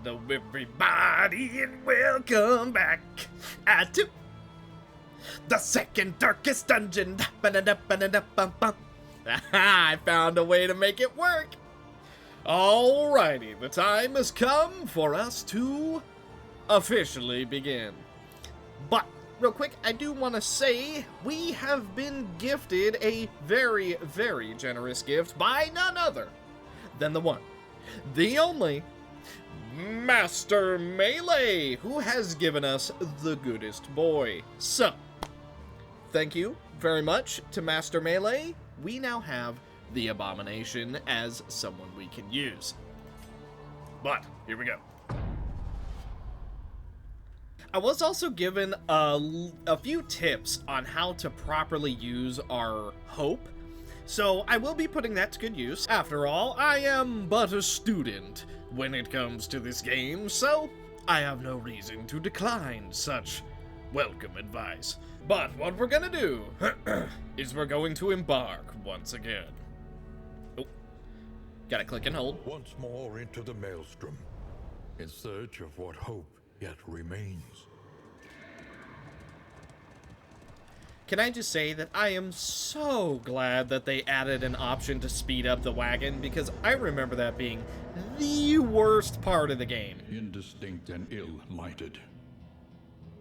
Hello everybody and welcome back to the second darkest dungeon. I found a way to make it work. Alrighty, the time has come for us to officially begin. But, real quick, I do want to say we have been gifted a very, very generous gift by none other than the one, the only, Master Melee, who has given us the goodest boy. So, thank you very much to Master Melee. We now have the Abomination as someone we can use. But, here we go. I was also given a few tips on how to properly use our hope, so I will be putting that to good use. After all, I am but a student when it comes to this game, so I have no reason to decline such welcome advice. But what we're gonna do is we're going to embark once again. Oh, gotta click and hold. Once more into the maelstrom, in search of what hope yet remains. Can I just say that I am so glad that they added an option to speed up the wagon, because I remember that being the worst part of the game. Indistinct and ill-lighted.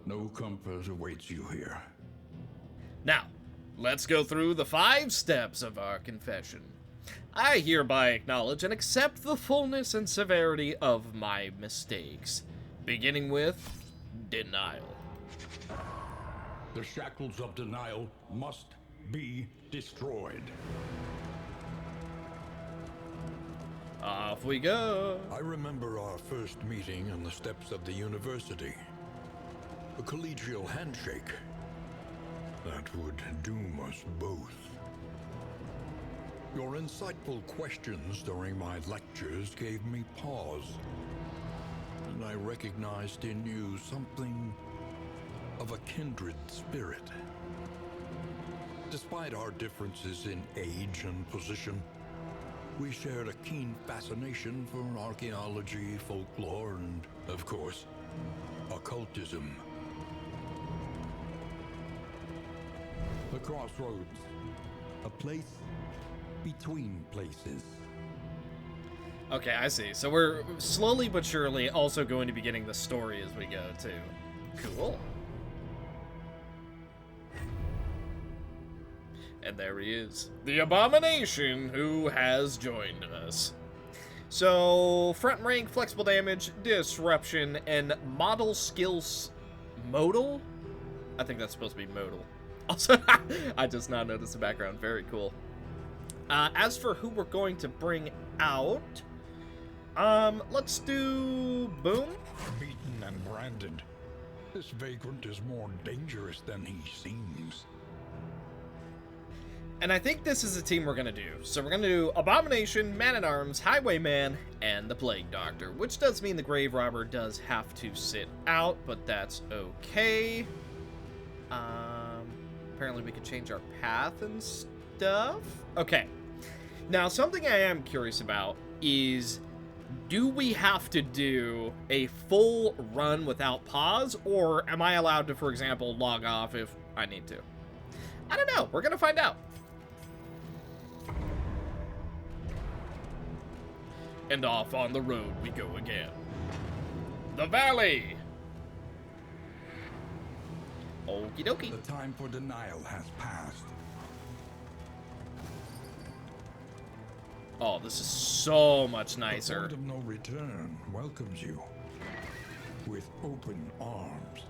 No comfort awaits you here. Now, let's go through the 5 steps of our confession. I hereby acknowledge and accept the fullness and severity of my mistakes, beginning with denial. The shackles of denial must be destroyed. Off we go. I remember our first meeting on the steps of the university. A collegial handshake that would doom us both. Your insightful questions during my lectures gave me pause, and I recognized in you something of a kindred spirit. Despite our differences in age and position, we shared a keen fascination for archaeology, folklore, and, of course, occultism. The crossroads, a place between places. Okay, I see. So we're slowly but surely also going to be getting the story as we go, too. Cool. And there he is. The Abomination, who has joined us. So, front rank, flexible damage, disruption, and model skills... Modal? I think that's supposed to be modal. Also, I just now noticed the background. Very cool. As for who we're going to bring out... let's do... Boom? Beaten and branded, this vagrant is more dangerous than he seems. And I think this is the team we're going to do. So we're going to do Abomination, Man-at-Arms, Highwayman, and the Plague Doctor. Which does mean the Grave Robber does have to sit out, but that's okay. Apparently we could change our path and stuff. Okay. Now, something I am curious about is, do we have to do a full run without pause, or am I allowed to, for example, log off if I need to? I don't know. We're going to find out. And off on the road we go again. The Valley! Okie dokie. The time for denial has passed. Oh, this is so much The nicer. point of no return welcomes you with open arms.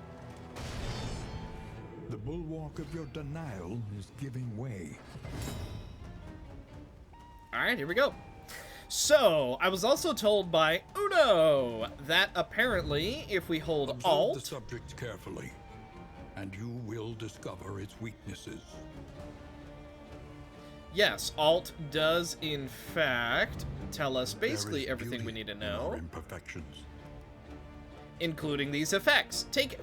The bulwark of your denial is giving way. Alright, here we go. So, I was also told by Uno that apparently if we hold Observe Alt... the subject carefully, and you will discover its weaknesses. Yes, Alt does in fact tell us basically There is everything we beauty need to in our know, imperfections. including these effects. Take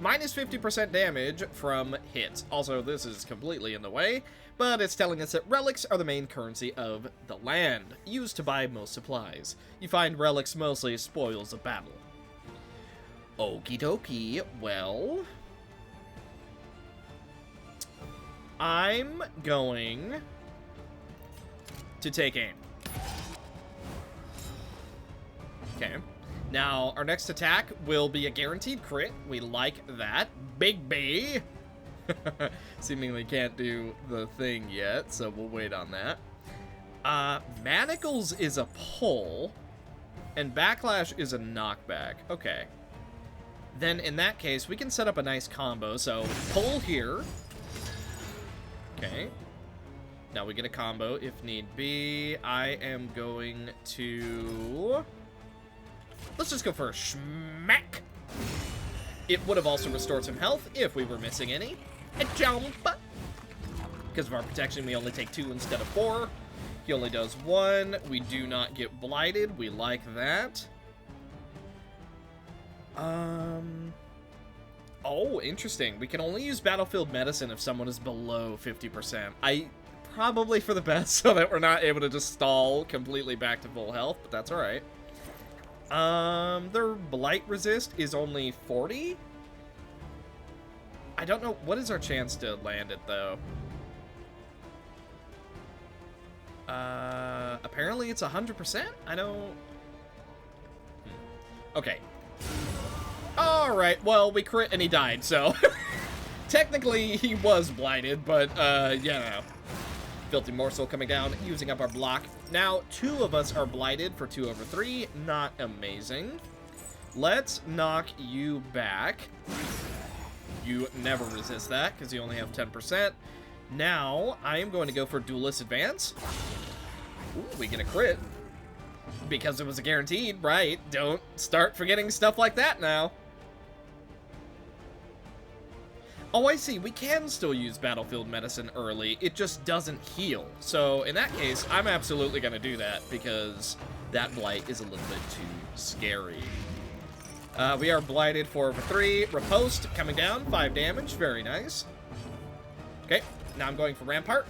minus 50% damage from hits. Also, this is completely in the way, but it's telling us that relics are the main currency of the land, used to buy most supplies. You find relics mostly as spoils of battle. Okie dokie, well, I'm going to take aim. Okay. Now, our next attack will be a guaranteed crit. We like that. Big B. Seemingly can't do the thing yet, so we'll wait on that. Manacles is a pull, and Backlash is a knockback. Okay. Then, in that case, we can set up a nice combo. So, pull here. Okay. Now we get a combo if need be. I am going to... Let's just go for a smack. It would have also restored some health if we were missing any. A jump. Because of our protection, we only take 2 instead of 4. He only does 1. We do not get blighted. We like that. Oh, interesting. We can only use Battlefield Medicine if someone is below 50%. Probably for the best so that we're not able to just stall completely back to full health, but that's alright. Their blight resist is only 40. I don't know. What is our chance to land it, though? Apparently it's 100%? I don't... Okay. Alright, well, we crit and he died, so... Technically, he was blighted, but, yeah, no. Filthy Morsel coming down, using up our block. Now, 2 of us are blighted for 2 over 3. Not amazing. Let's knock you back. You never resist that, because you only have 10%. Now, I am going to go for Duelist Advance. Ooh, we get a crit. Because it was a guaranteed, right? Don't start forgetting stuff like that now. Oh, I see. We can still use Battlefield Medicine early. It just doesn't heal. So, in that case, I'm absolutely going to do that because that blight is a little bit too scary. We are blighted 4 over 3. Riposte coming down. 5 damage. Very nice. Okay. Now I'm going for Rampart.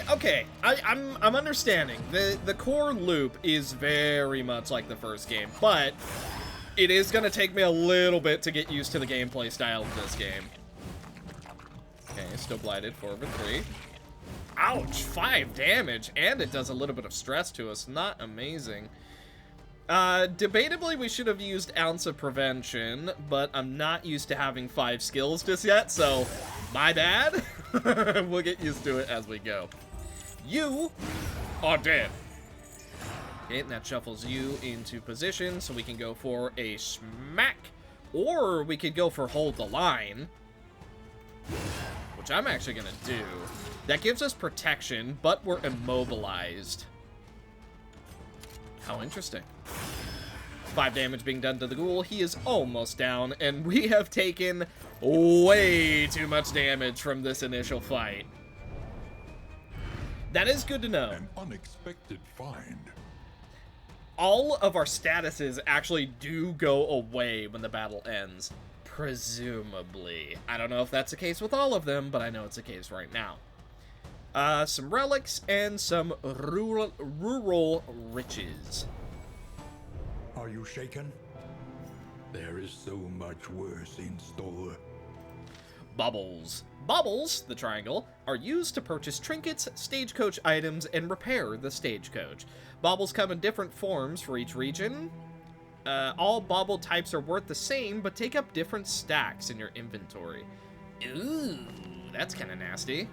Okay, I'm understanding. The core loop is very much like the first game, but it is going to take me a little bit to get used to the gameplay style of this game. Okay, still blighted 4 over 3. Ouch, 5 damage, and it does a little bit of stress to us. Not amazing. Debatably, we should have used Ounce of Prevention, but I'm not used to having 5 skills just yet, so my bad. We'll get used to it as we go. You are dead. Okay, and that shuffles you into position, so we can go for a smack, or we could go for hold the line, which I'm actually gonna do. That gives us protection, but we're immobilized. How interesting. 5 damage being done to the ghoul. He is almost down, and we have taken way too much damage from this initial fight. That is good to know. An unexpected find. All of our statuses actually do go away when the battle ends. Presumably. I don't know if that's the case with all of them, but I know it's the case right now. Some relics and some rural riches. Are you shaken? There is so much worse in store. Bubbles. Bubbles, the triangle, are used to purchase trinkets, stagecoach items, and repair the stagecoach. Baubles come in different forms for each region. All bauble types are worth the same, but take up different stacks in your inventory. Ooh, that's kind of nasty.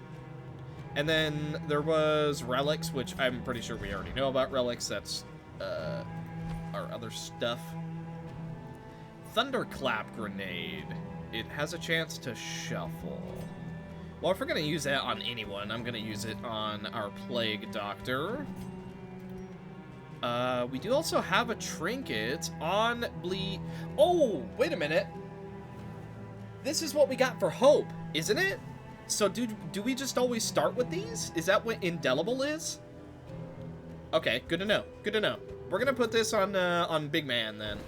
And then there was relics, which I'm pretty sure we already know about relics. That's our other stuff. Thunderclap grenade. It has a chance to shuffle. Well, if we're going to use that on anyone, I'm going to use it on our Plague Doctor. We do also have a trinket on Bleed. Oh, wait a minute. This is what we got for Hope, isn't it? So do we just always start with these? Is that what Indelible is? Okay, good to know. Good to know. we're gonna put this on Big Man then.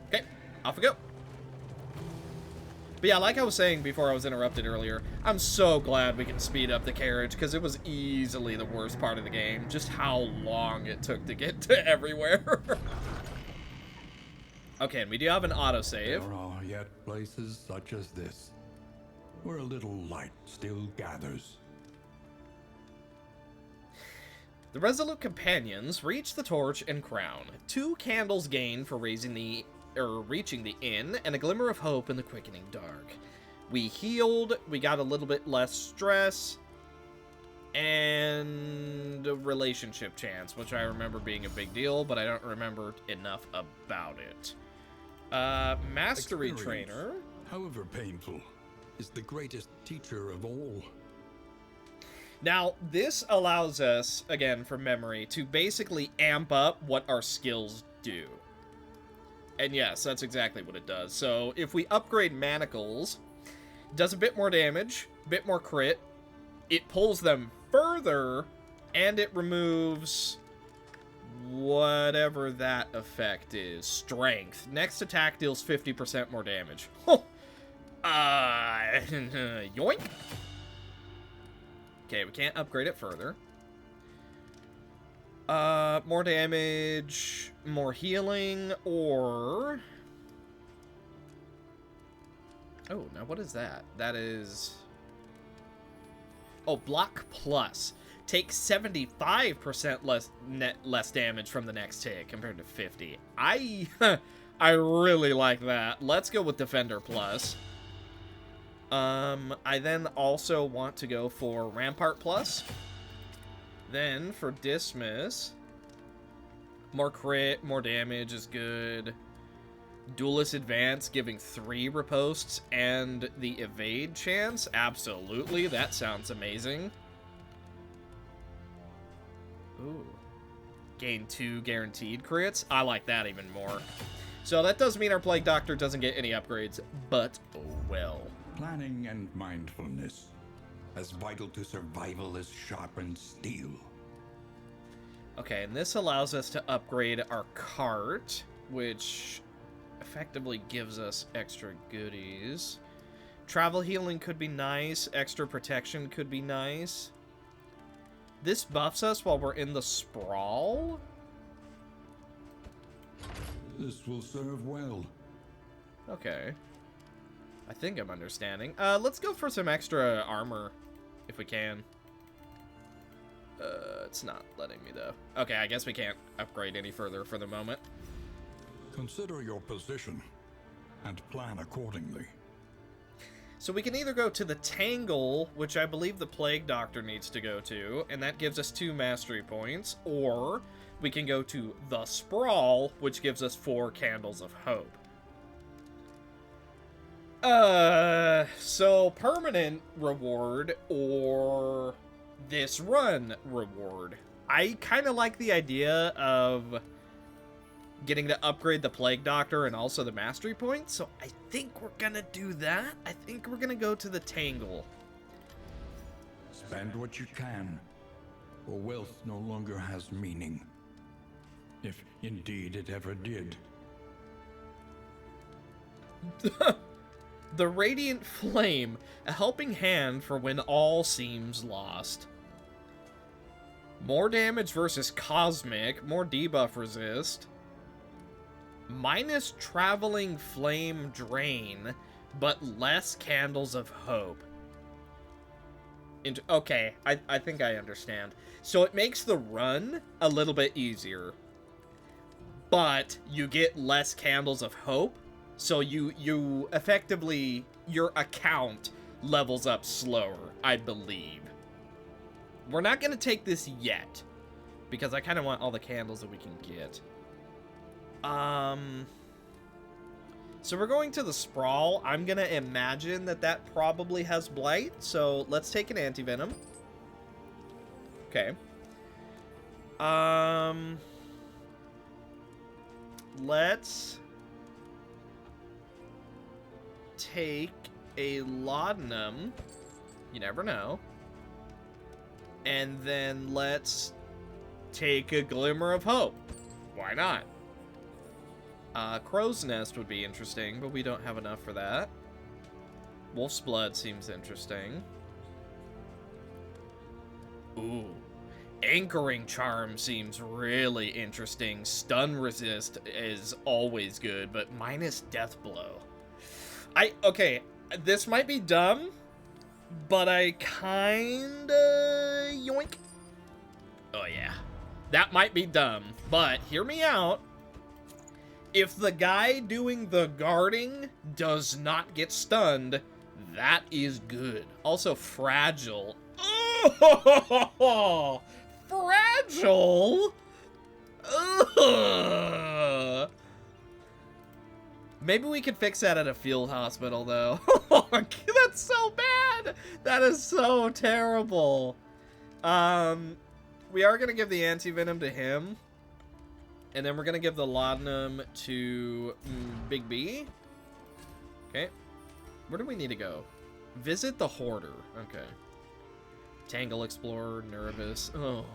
Okay, off we go. But yeah, like I was saying before I was interrupted earlier, I'm so glad we can speed up the carriage, because it was easily the worst part of the game, just how long it took to get to everywhere. Okay, and we do have an autosave. There are yet places such as this, where a little light still gathers. The resolute companions reach the torch and crown. 2 candles gained for reaching the inn, and a glimmer of hope in the quickening dark. We healed, we got a little bit less stress, and a relationship chance, which I remember being a big deal, but I don't remember enough about it. Mastery Experience, trainer. however painful, is the greatest teacher of all. Now, this allows us, again, from memory, to basically amp up what our skills do. And yes, that's exactly what it does. So, if we upgrade manacles, it does a bit more damage, a bit more crit, it pulls them further, and it removes whatever that effect is. Strength. Next attack deals 50% more damage. Yoink. Okay, we can't upgrade it further. More damage, more healing, or... Oh, now what is that? That is... Oh, block plus. Take 75% less damage from the next hit compared to 50. I really like that. Let's go with Defender plus. I then also want to go for Rampart plus. Then for Dismiss, more crit, more damage is good. Duelist Advance giving 3 riposts and the evade chance, absolutely, that sounds amazing. Ooh. Gain 2 guaranteed crits, I like that even more. So that does mean our Plague Doctor doesn't get any upgrades, but oh well. Planning and mindfulness, as vital to survival as sharpened steel. Okay, and this allows us to upgrade our cart, which effectively gives us extra goodies. Travel healing could be nice, extra protection could be nice. This buffs us while we're in the sprawl. This will serve well. Okay. I think I'm understanding. Let's go for some extra armor, if we can. It's not letting me, though. Okay, I guess we can't upgrade any further for the moment. Consider your position and plan accordingly. So we can either go to the Tangle, which I believe the Plague Doctor needs to go to, and that gives us 2 mastery points, or we can go to the Sprawl, which gives us 4 Candles of Hope. So permanent reward or this run reward. I kind of like the idea of getting to upgrade the Plague Doctor and also the Mastery Points, so I think we're gonna do that. I think we're gonna go to the Tangle. Spend what you can, or wealth no longer has meaning. If indeed it ever did. The Radiant Flame, a helping hand for when all seems lost. More damage versus Cosmic, more debuff resist. Minus Traveling Flame Drain, but less Candles of Hope. Okay, I think I understand. So it makes the run a little bit easier, but you get less Candles of Hope. So you effectively, your account levels up slower, I believe. We're not going to take this yet, because I kind of want all the candles that we can get. So we're going to the Sprawl. I'm going to imagine that probably has Blight, so let's take an Antivenom. Okay. Let's take a Laudanum. You never know. And then let's take a Glimmer of Hope. Why not? Crow's Nest would be interesting, but we don't have enough for that. Wolf's Blood seems interesting. Ooh. Anchoring Charm seems really interesting. Stun Resist is always good, but minus Death Blow. Okay, this might be dumb, but I kinda yoink. Oh yeah. That might be dumb, but hear me out. If the guy doing the guarding does not get stunned, that is good. Also, Fragile. Oh, Fragile? Ugh. Maybe we could fix that at a field hospital, though. That's so bad. That is so terrible. We are going to give the anti-venom to him. And then we're going to give the laudanum to Big B. Okay. Where do we need to go? Visit the Hoarder. Okay. Tangle Explorer, Nervous. Oh.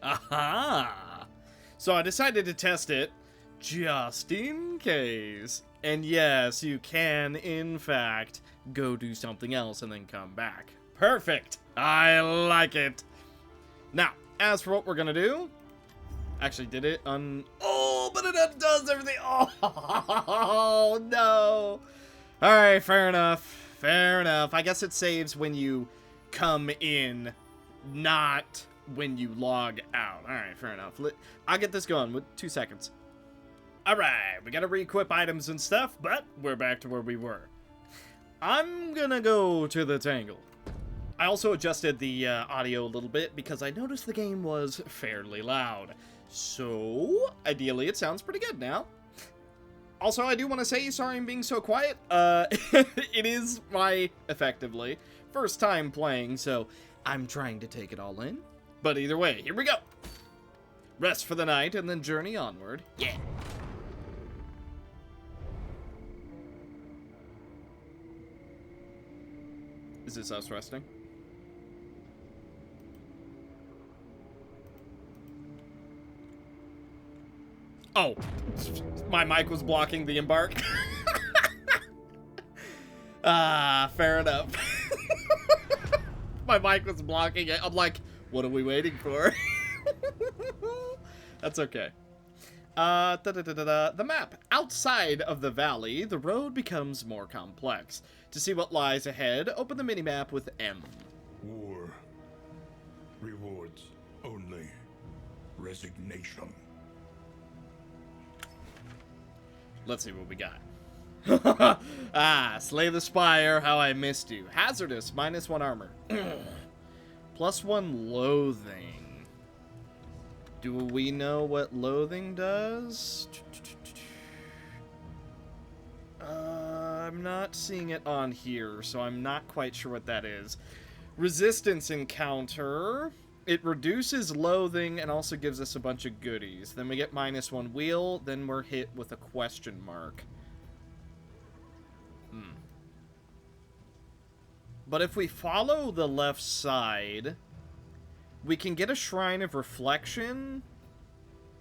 Aha! So I decided to test it just in case. And yes, you can, in fact, go do something else and then come back. Perfect! I like it. Now, as for what we're gonna do, actually did it on... Oh, but it undoes everything. Oh, no. Alright, fair enough. Fair enough. I guess it saves when you come in, not when you log out. Alright, fair enough. I'll get this going with 2 seconds. Alright, we gotta re-equip items and stuff, but we're back to where we were. I'm gonna go to the Tangle. I also adjusted the audio a little bit because I noticed the game was fairly loud. So, ideally it sounds pretty good now. Also, I do want to say, sorry I'm being so quiet. It is my, effectively, first time playing, so I'm trying to take it all in. But either way, here we go. Rest for the night and then journey onward. Yeah. Is this us resting? Oh, my mic was blocking the embark. Fair enough. My mic was blocking it. I'm like, what are we waiting for? That's okay. The map. Outside of the valley, the road becomes more complex. To see what lies ahead, open the minimap with M. War. Rewards only. Resignation. Let's see what we got. Slay the Spire, how I missed you. Hazardous, -1 armor. +1 loathing. Do we know what loathing does? I'm not seeing it on here, so I'm not quite sure what that is. Resistance encounter. It reduces loathing and also gives us a bunch of goodies. Then we get -1 wheel, then we're hit with a question mark. But if we follow the left side, we can get a Shrine of Reflection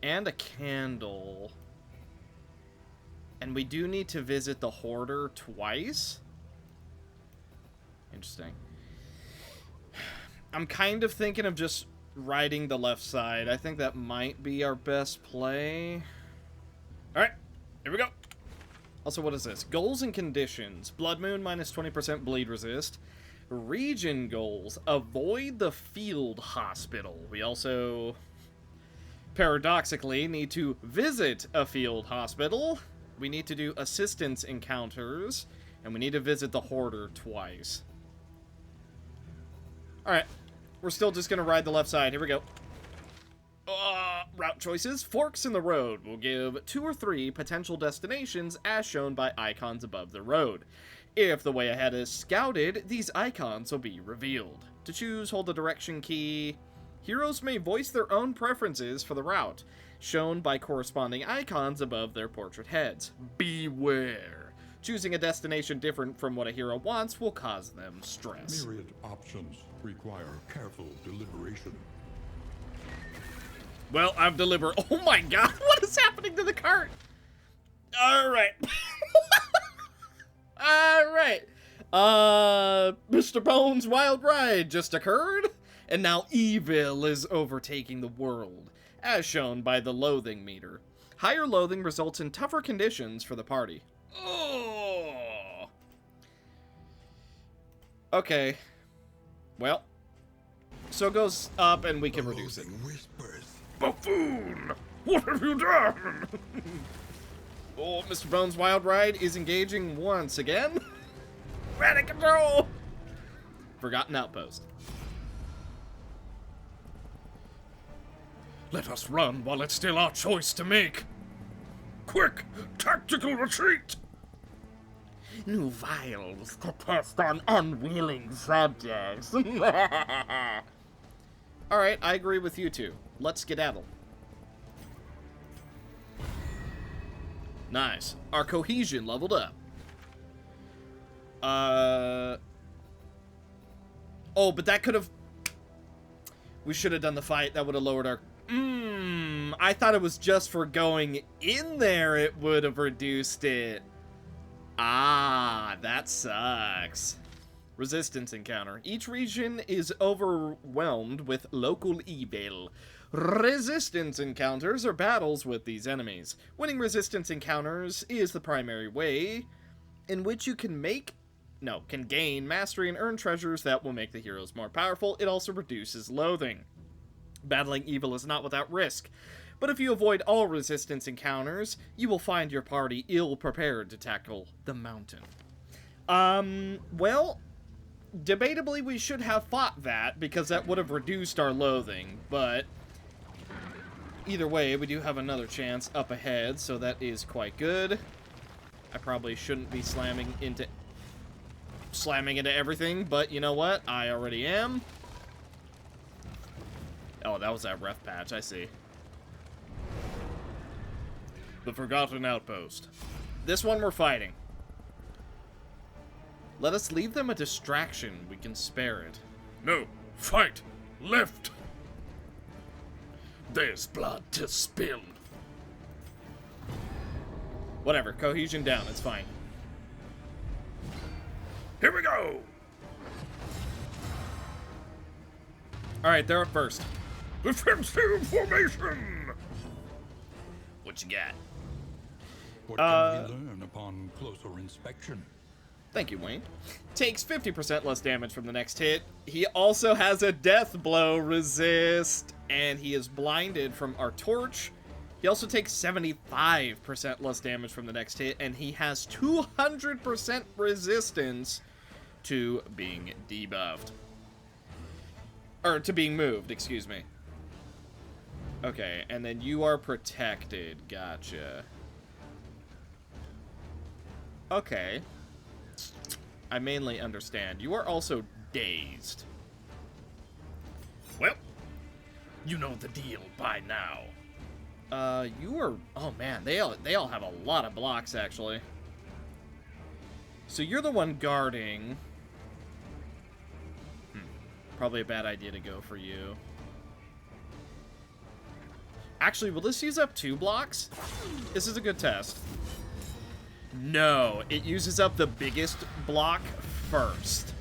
and a candle. And we do need to visit the Hoarder twice. Interesting. I'm kind of thinking of just riding the left side. I think that might be our best play. Alright, here we go. Also, what is this? Goals and conditions. Blood Moon, -20% bleed resist. Region goals. Avoid the field hospital. We also, paradoxically, need to visit a field hospital. We need to do assistance encounters. And we need to visit the Hoarder twice. Alright. We're still just going to ride the left side. Here we go. Route choices. Forks in the road will give 2 or 3 potential destinations as shown by icons above the road. If the way ahead is scouted, these icons will be revealed. To choose, hold the direction key. Heroes may voice their own preferences for the route, shown by corresponding icons above their portrait heads. Beware. Choosing a destination different from what a hero wants will cause them stress. Myriad options require careful deliberation. Well, I've delivered. Oh my god, what is happening to the cart? Alright. Alright. Mr. Bones' wild ride just occurred, and now evil is overtaking the world, as shown by the loathing meter. Higher loathing results in tougher conditions for the party. Oh. Okay. Well. So it goes up and we can reduce it. Whispers. Buffoon! What have you done? Oh, Mr. Bones' wild ride is engaging once again. Panic control! Forgotten outpost. Let us run while it's still our choice to make. Quick! Tactical retreat! New vials to test on unwilling subjects. Alright, I agree with you two. Let's skedaddle. Nice. Our cohesion leveled up. Oh, but that could have... We should have done the fight. That would have lowered our... I thought it was just for going in there it would have reduced it. Ah, that sucks. Resistance encounter. Each region is overwhelmed with local evil. Resistance encounters are battles with these enemies. Winning resistance encounters is the primary way in which you can gain mastery and earn treasures that will make the heroes more powerful. It also reduces loathing. Battling evil is not without risk, but if you avoid all resistance encounters, you will find your party ill-prepared to tackle the mountain. Well, debatably we should have fought that, because that would have reduced our loathing, but either way, we do have another chance up ahead, so that is quite good. I probably shouldn't be slamming into everything, but you know what? I already am. Oh, that was that ref patch, I see. The Forgotten Outpost. This one we're fighting. Let us leave them a distraction. We can spare it. No, fight! Lift! There's blood to spill. Whatever, cohesion down, it's fine. Here we go! Alright, they're up first. Defensive formation! What you got? What can we learn upon closer inspection? Thank you, Wayne. Takes 50% less damage from the next hit. He also has a death blow resist, and he is blinded from our torch. He also takes 75% less damage from the next hit, and he has 200% resistance to being debuffed. Or to being moved, excuse me. Okay, and then you are protected. Gotcha. Okay. I mainly understand. You are also dazed. Well, you know the deal by now. You are... Oh, man. They all have a lot of blocks, actually. So you're the one guarding. Probably a bad idea to go for you. Actually, will this use up 2 blocks? This is a good test. No, it uses up the biggest block first.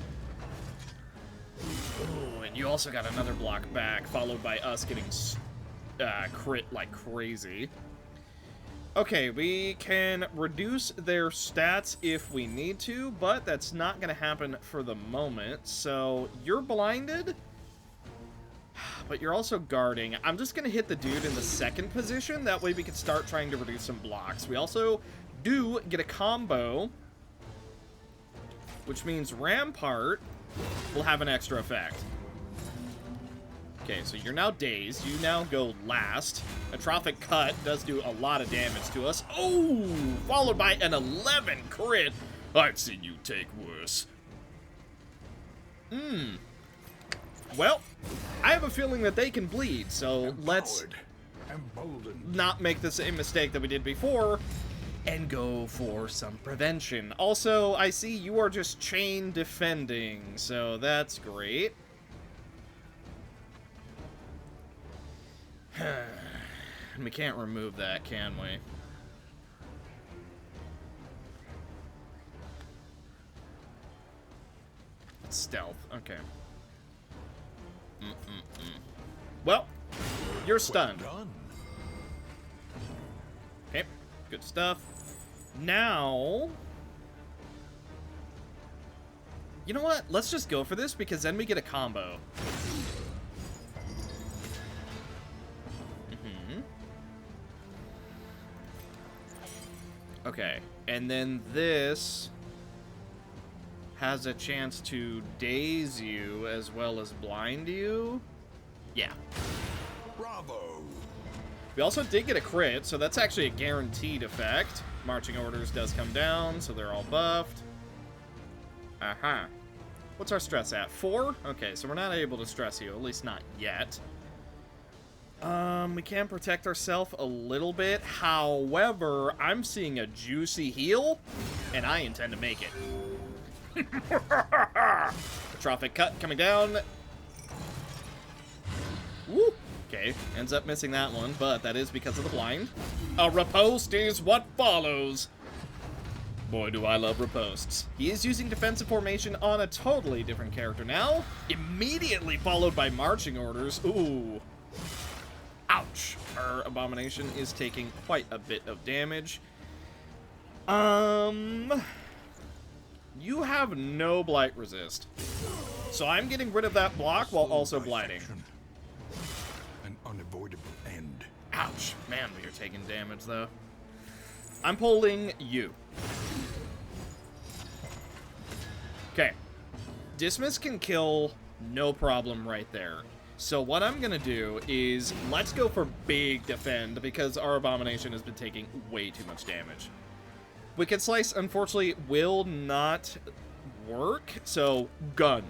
Ooh, and you also got another block back, followed by us getting crit like crazy. Okay, we can reduce their stats if we need to, but that's not going to happen for the moment. So, you're blinded, but you're also guarding. I'm just going to hit the dude in the second position. That way we can start trying to reduce some blocks. We also do get a combo, which means Rampart will have an extra effect. Okay, so you're now dazed. You now go last. Atrophic Cut does do a lot of damage to us. Oh! Followed by an 11 crit. I've seen you take worse. Well, I have a feeling that they can bleed, so let's not make the same mistake that we did before and go for some prevention. Also, I see you are just chain defending, so that's great. We can't remove that, can we? It's stealth. Okay. Well, you're stunned. Well done. Okay, good stuff. Now... You know what? Let's just go for this, because then we get a combo. Okay, and then this has a chance to daze you as well as blind you. Yeah. Bravo. We also did get a crit, so that's actually a guaranteed effect. Marching orders does come down, so they're all buffed. Aha. What's our stress at? 4? Okay, so we're not able to stress you, at least not yet. We can protect ourselves a little bit. However, I'm seeing a juicy heal, and I intend to make it. Atrophic cut coming down. Woo! Okay, ends up missing that one, but that is because of the blind. A riposte is what follows. Boy, do I love ripostes. He is using defensive formation on a totally different character now. Immediately followed by marching orders. Ooh. Ouch. Our abomination is taking quite a bit of damage. You have no blight resist. So I'm getting rid of that block while also blighting. An unavoidable end. Ouch. Man, we are taking damage, though. I'm pulling you. Okay. Dismiss can kill, no problem right there. So what I'm going to do is, let's go for big defend, because our abomination has been taking way too much damage. Wicked Slice, unfortunately, will not work, so gun.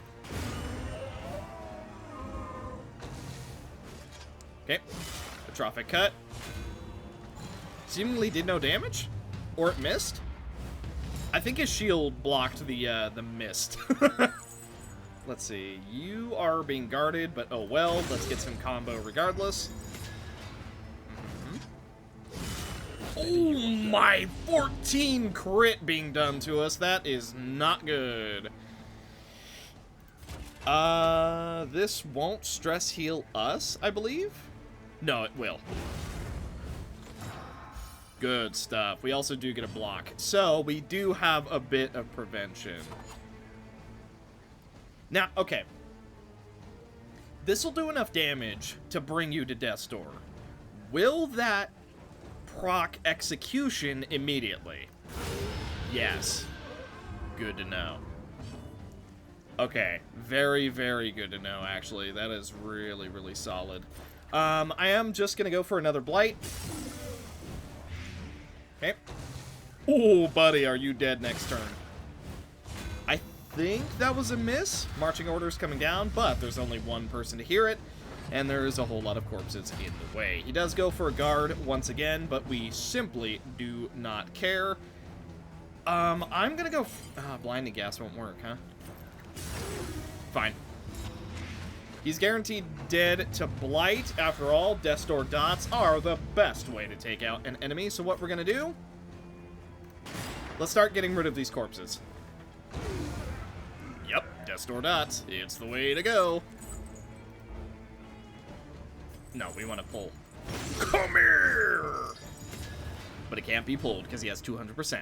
Okay. Atrophic cut. Seemingly did no damage? Or it missed? I think his shield blocked the mist. Let's see. You are being guarded, but oh well. Let's get some combo regardless. Oh my, 14 crit being done to us. That is not good. This won't stress heal us, I believe? No, it will. Good stuff. We also do get a block. So, we do have a bit of prevention. Now, okay. This will do enough damage to bring you to Death's Door. Will that proc execution immediately? Yes. Good to know. Okay. Very, very good to know, actually. That is really, really solid. I am just going to go for another Blight. Okay. Oh, buddy, are you dead next turn? I think that was a miss. Marching orders coming down, but there's only one person to hear it, and there is a whole lot of corpses in the way. He does go for a guard once again, but we simply do not care. I'm gonna go... blinding gas won't work, huh? Fine. He's guaranteed dead to Blight. After all, Death's Door dots are the best way to take out an enemy. So what we're gonna do... Let's start getting rid of these corpses. Yep, Death's Door dots. It's the way to go. No, we want to pull. Come here! But it can't be pulled because he has 200%.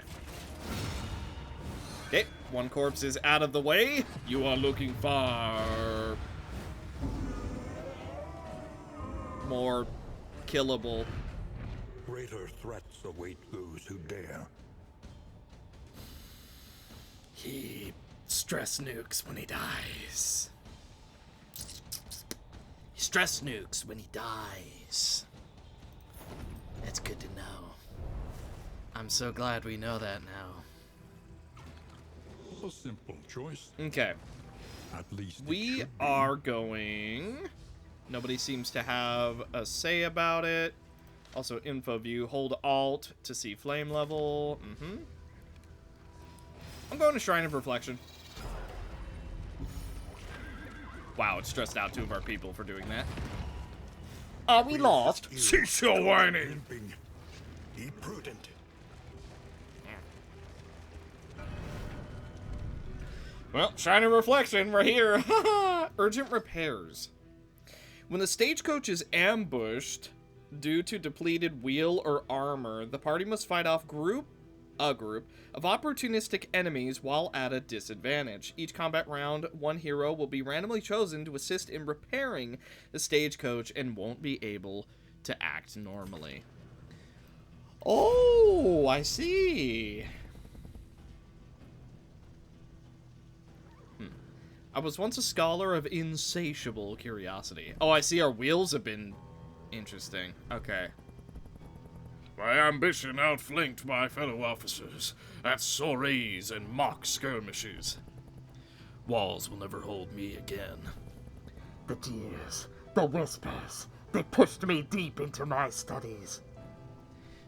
Okay, one corpse is out of the way. You are looking far more killable. Greater threats await those who dare. He stress nukes when he dies. He stress nukes when he dies. That's good to know. I'm so glad we know that now. A simple choice. Okay. At least We are going... Nobody seems to have a say about it. Also, info view. Hold Alt to see flame level. I'm going to Shrine of Reflection. Wow, it stressed out 2 of our people for doing that. Are we lost? Cease your whining. Limping. Be prudent. Well, shiny reflection, we're here. Urgent repairs. When the stagecoach is ambushed due to depleted wheel or armor, the party must fight off a group of opportunistic enemies while at a disadvantage. Each combat round, one hero will be randomly chosen to assist in repairing the stagecoach and won't be able to act normally. Oh, I see. I was once a scholar of insatiable curiosity. Oh, I see our wheels have been interesting. Okay. My ambition outflanked my fellow officers at soirees and mock skirmishes. Walls will never hold me again. The tears, the whispers, they pushed me deep into my studies.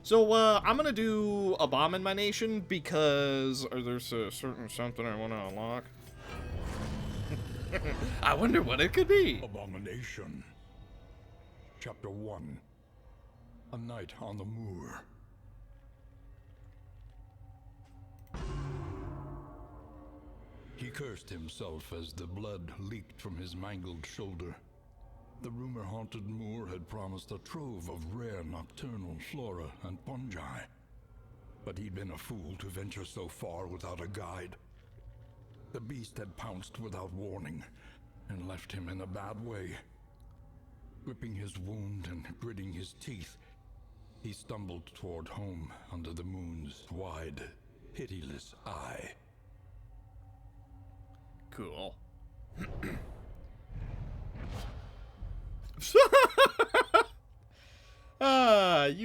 So, I'm gonna do a bomb in my nation because there's a certain something I want to unlock. I wonder what it could be. Abomination. Chapter 1. A Night on the Moor. He cursed himself as the blood leaked from his mangled shoulder. The rumor-haunted moor had promised a trove of rare nocturnal flora and fungi. But he'd been a fool to venture so far without a guide. The beast had pounced without warning and left him in a bad way. Gripping his wound and gritting his teeth, he stumbled toward home under the moon's wide, pitiless eye. Cool. I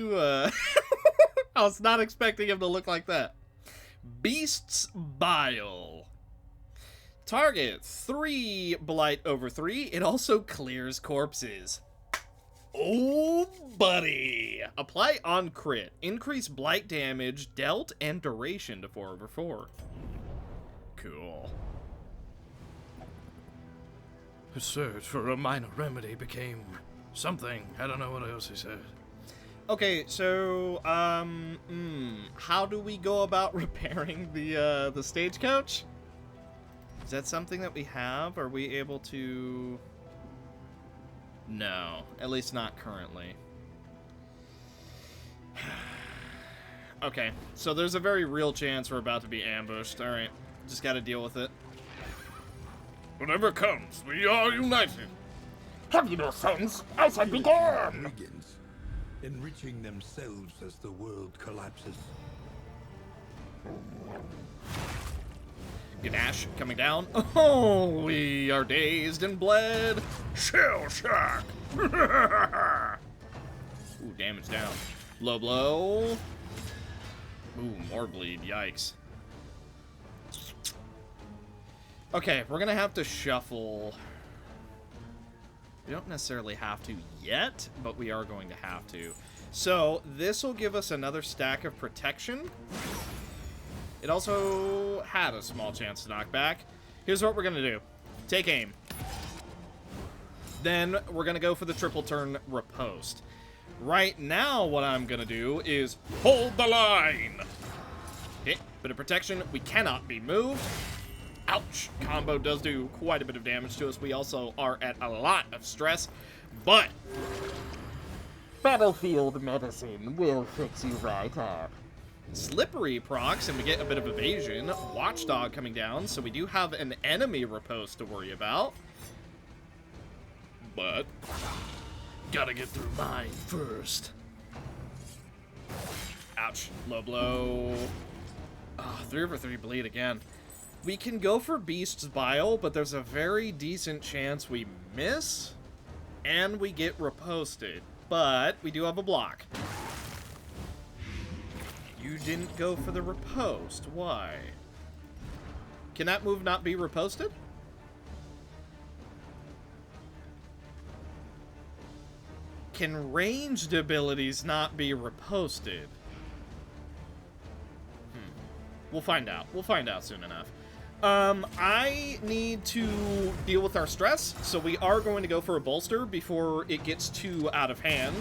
was not expecting him to look like that. Beast's Bile. Target 3 blight over 3. It also clears corpses. Oh, buddy. Apply on crit. Increase blight damage dealt and duration to 4 over 4. Cool. His search for a minor remedy became something. I don't know what else he said. Okay, so, how do we go about repairing the stagecoach? Is that something that we have? Are we able to... No, at least not currently. Okay, so there's a very real chance we're about to be ambushed. Alright, just gotta deal with it. Whatever comes, we are united. Have you no sense? As I began! Pagans, enriching themselves as the world collapses. Ganache coming down. Oh, we are dazed and bled. Shell shock. Ooh, damage down. Low blow. Ooh, more bleed. Yikes. Okay, we're gonna have to shuffle. We don't necessarily have to yet, but we are going to have to. So, this will give us another stack of protection. It also had a small chance to knock back. Here's what we're gonna do. Take aim. Then we're gonna go for the triple turn riposte. Right now, what I'm gonna do is hold the line. Okay, bit of protection. We cannot be moved. Ouch. Combo does do quite a bit of damage to us. We also are at a lot of stress, but Battlefield medicine will fix you right up. Slippery procs, and we get a bit of evasion. Watchdog coming down, so we do have an enemy riposte to worry about. But gotta get through mine first. Ouch. Low blow. Oh, 3 over 3 bleed again. We can go for Beast's Bile, but there's a very decent chance we miss, and we get riposted. But we do have a block. You didn't go for the riposte. Why? Can that move not be riposted? Can ranged abilities not be riposted? We'll find out. We'll find out soon enough. I need to deal with our stress, so we are going to go for a bolster before it gets too out of hand.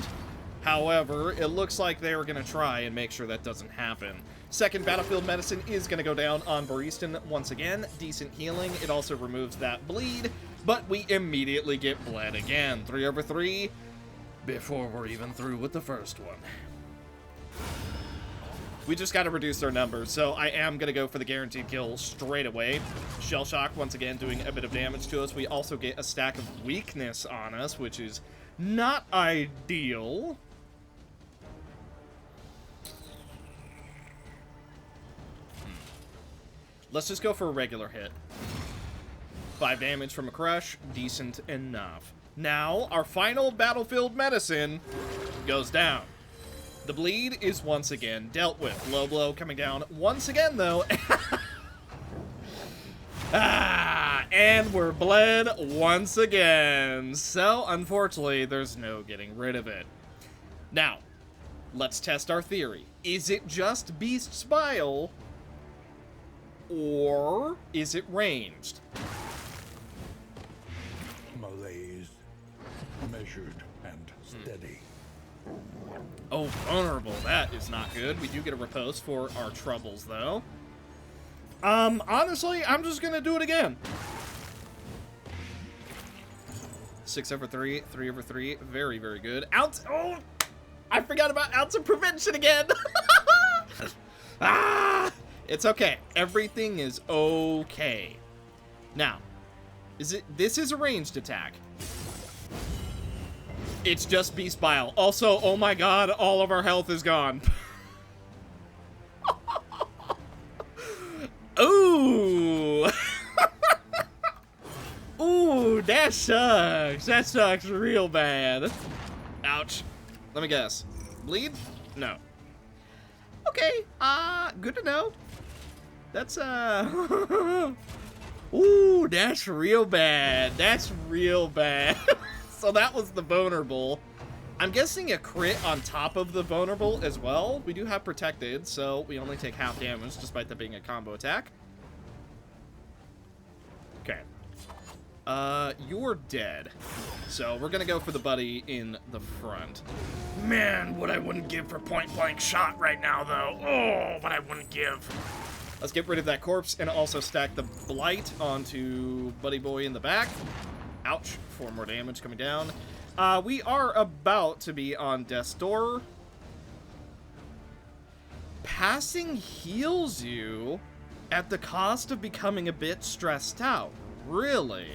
However, it looks like they are going to try and make sure that doesn't happen. Second battlefield medicine is going to go down on Baristan once again. Decent healing. It also removes that bleed, but we immediately get bled again. 3 over 3 before we're even through with the first one. We just got to reduce their numbers, so I am going to go for the guaranteed kill straight away. Shell Shock, once again, doing a bit of damage to us. We also get a stack of weakness on us, which is not ideal. Let's just go for a regular hit. 5 damage from a crush, decent enough. Now, our final battlefield medicine goes down. The bleed is once again dealt with. Low blow coming down once again, though. And we're bled once again. So, unfortunately, there's no getting rid of it. Now, let's test our theory. Is it just Beast's Bile, or is it ranged? Malaise, measured and steady. Oh, vulnerable. That is not good. We do get a riposte for our troubles, though. Honestly, I'm just gonna do it again. 6 over 3, 3 over 3. Very, very good. Ounce. Oh, I forgot about ounce of prevention again. It's okay. Everything is okay. Now, this is a ranged attack. It's just Beast Bile. Also, oh my god, all of our health is gone. Ooh. Ooh, that sucks. That sucks real bad. Ouch. Let me guess. Bleed? No. Okay, good to know. That's, ooh, that's real bad. That's real bad. So that was the vulnerable. I'm guessing a crit on top of the vulnerable as well. We do have protected, so we only take half damage despite that being a combo attack. Okay. You're dead. So we're gonna go for the buddy in the front. Man, what I wouldn't give for point-blank shot right now, though. Oh, what I wouldn't give. Let's get rid of that corpse and also stack the blight onto Buddy Boy in the back. Ouch. 4 more damage coming down. We are about to be on death's door. Passing heals you at the cost of becoming a bit stressed out. Really?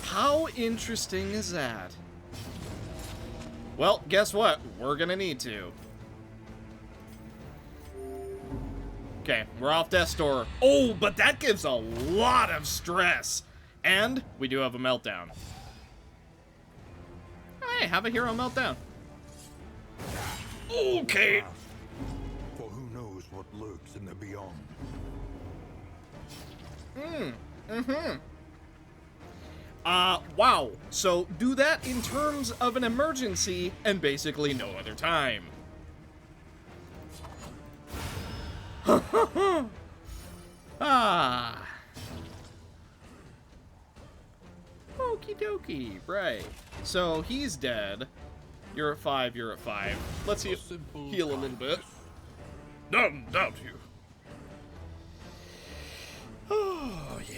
How interesting is that? Well, guess what? We're gonna need to. Okay, we're off death's door. Oh, but that gives a lot of stress. And we do have a meltdown. Hey, have a hero meltdown. Okay. For who knows what lurks in the beyond. Wow. So do that in terms of an emergency and basically no other time. Ah. Okie dokie. Right. So he's dead. You're at 5, you're at 5. Let's see if heal a little bit. None doubt you. Oh, yeah.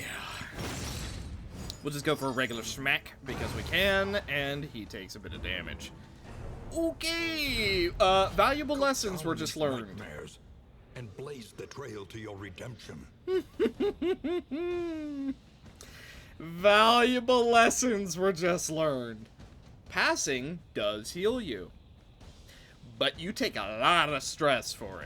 We'll just go for a regular smack because we can, and he takes a bit of damage. Okay. Valuable lessons were just learned. Nightmares and blaze the trail to your redemption. Valuable lessons were just learned. Passing does heal you, but you take a lot of stress for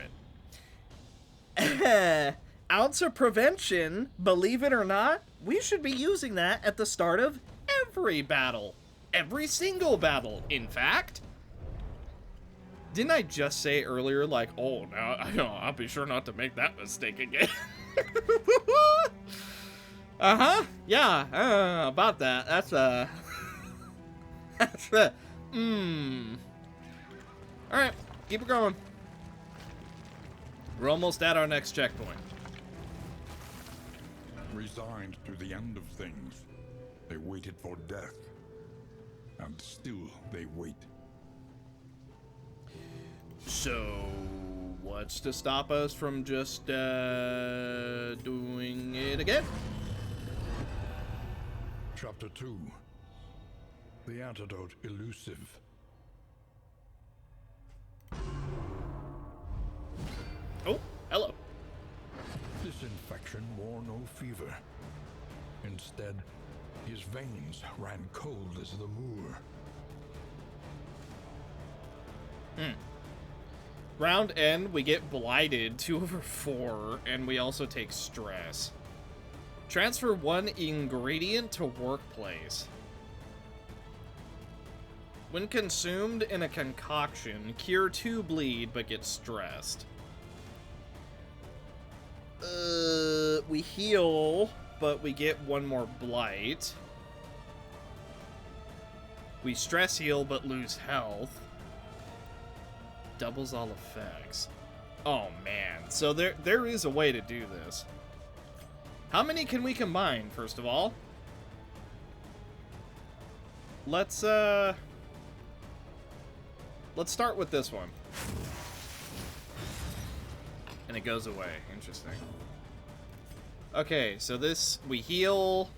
it. Ounce of prevention, believe it or not, we should be using that at the start of every battle. Every single battle, in fact. Didn't I just say earlier, like, oh, now I'll be sure not to make that mistake again? Uh-huh. Yeah, about that. That's, that's, Alright, keep it going. We're almost at our next checkpoint. resigned to the end of things. They waited for death. And still they wait. So, what's to stop us from just, doing it again? Chapter 2. The Antidote Elusive. Oh, hello. This infection wore no fever. Instead, his veins ran cold as the moor. Round N, we get blighted 2/4, and we also take stress. Transfer 1 ingredient to workplace. When consumed in a concoction, cure 2 bleed but get stressed. We heal, but we get 1 more blight. We stress heal but lose health. Doubles all effects. Oh man, so there is a way to do this. How many can we combine, first of all? Let's start with this one. And it goes away. Interesting. Okay, so this, we heal,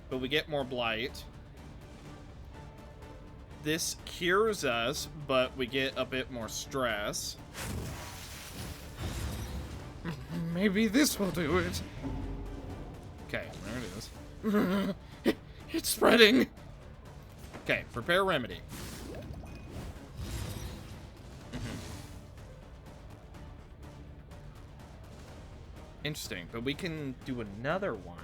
but we get more blight. This cures us, but we get a bit more stress. Maybe this will do it. Okay, there it is. It's spreading. Okay, prepare remedy. Interesting, but we can do another one.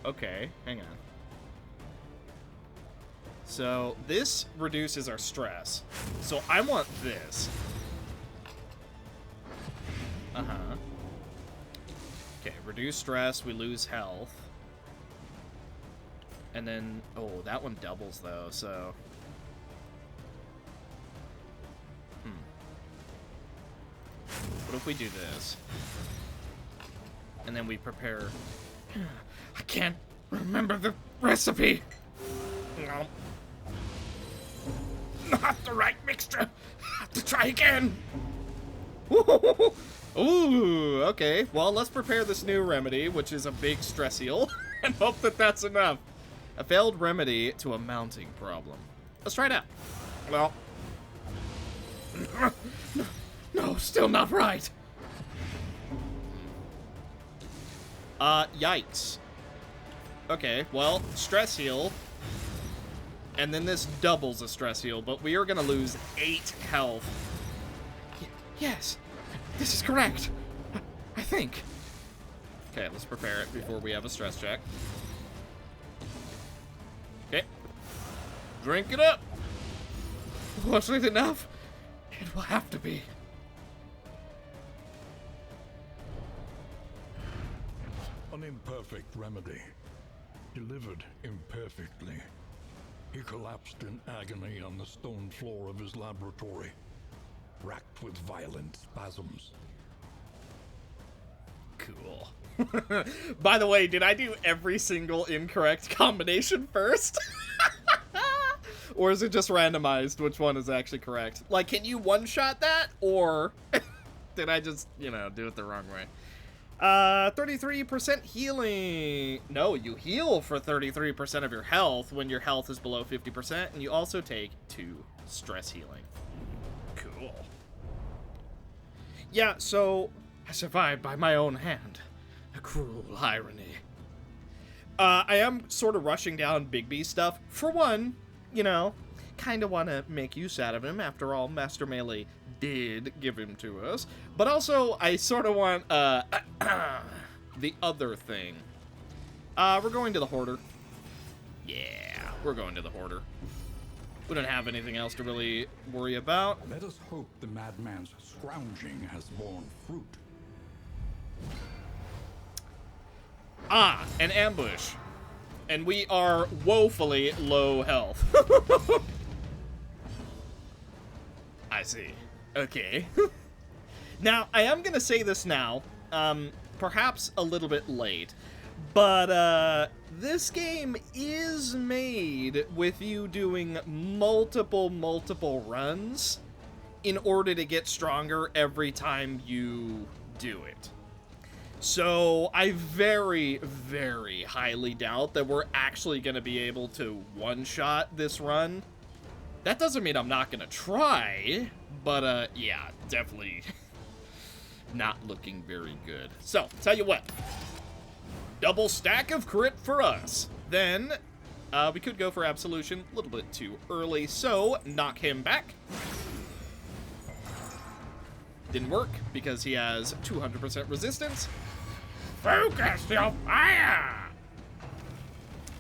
Okay, hang on. So, this reduces our stress. So, I want this. Uh-huh. Okay, reduce stress, we lose health. And then, oh, that one doubles, though, so... What if we do this? And then we prepare... I can't remember the recipe. No. Not the right mixture. Have to try again. Ooh, okay. Well, let's prepare this new remedy, which is a big stress heal, and hope that that's enough. A failed remedy to a mounting problem. Let's try it out. Well... No, still not right. Yikes. Okay, well, stress heal. And then this doubles the stress heal, but we are gonna lose 8 health. Yes, this is correct. I think. Okay, let's prepare it before we have a stress check. Okay. Drink it up. Was it enough? It will have to be. An imperfect remedy, delivered imperfectly. He collapsed in agony on the stone floor of his laboratory, racked with violent spasms. Cool. By the way, did I do every single incorrect combination first? Or is it just randomized which one is actually correct? Like, can you one-shot that? Or did I just, you know, do it the wrong way? 33% healing. No, you heal for 33% of your health when your health is below 50%, and you also take 2 stress healing. Cool. Yeah, so I survived by my own hand. A cruel irony. I am sort of rushing down Bigby stuff. For one, you know, kind of want to make use out of him. After all, Master Melee did give him to us. But also, I sort of want, the other thing. We're going to the Hoarder. Yeah, we're going to the Hoarder. We don't have anything else to really worry about. Let us hope the madman's scrounging has borne fruit. Ah, an ambush. And we are woefully low health. I see. Okay. Now, I am going to say this now, perhaps a little bit late, but this game is made with you doing multiple runs in order to get stronger every time you do it. So I very, very highly doubt that we're actually going to be able to one-shot this run. That doesn't mean I'm not going to try, but yeah, definitely not looking very good. So, tell you what. Double stack of crit for us. Then, we could go for Absolution a little bit too early, so knock him back. Didn't work, because he has 200% resistance. Focus your fire!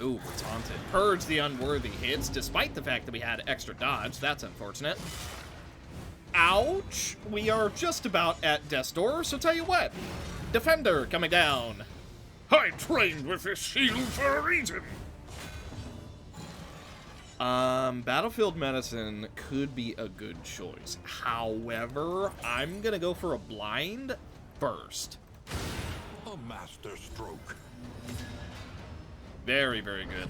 Ooh, we're taunted. Purge the unworthy hits, despite the fact that we had extra dodge. That's unfortunate. Ouch! We are just about at death's door, so tell you what. Defender coming down. I trained with this shield for a reason. Battlefield Medicine could be a good choice. However, I'm gonna go for a blind first. A master stroke. Very, very good.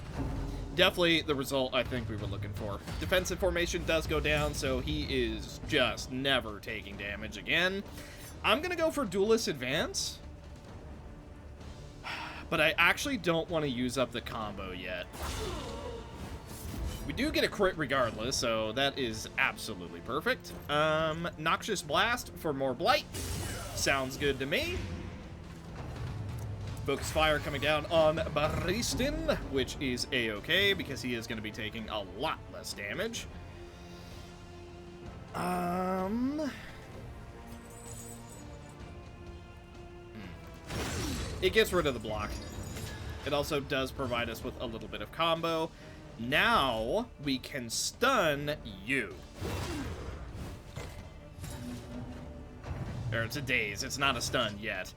Definitely the result I think we were looking for. Defensive formation does go down, so he is just never taking damage again. I'm gonna go for Duelist Advance. But I actually don't want to use up the combo yet. We do get a crit regardless, so that is absolutely perfect. Noxious Blast for more Blight. Sounds good to me. Focus Fire coming down on Baristin, which is a-okay because he is going to be taking a lot less damage. It gets rid of the block. It also does provide us with a little bit of combo. Now we can stun you. Or it's a daze. It's not a stun yet.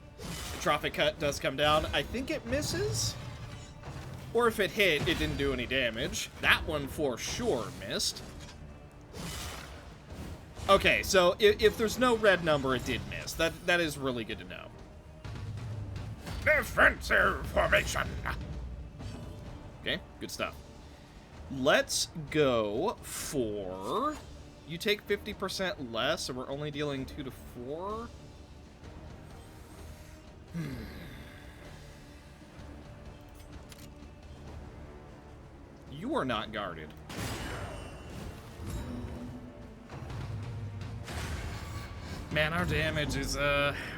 Atrophic Cut does come down. I think it misses. Or if it hit, it didn't do any damage. That one for sure missed. Okay, so if there's no red number, it did miss. That is really good to know. Defensive formation. Okay, good stuff. Let's go for... You take 50% less, so we're only dealing 2 to 4? You are not guarded. Man, our damage is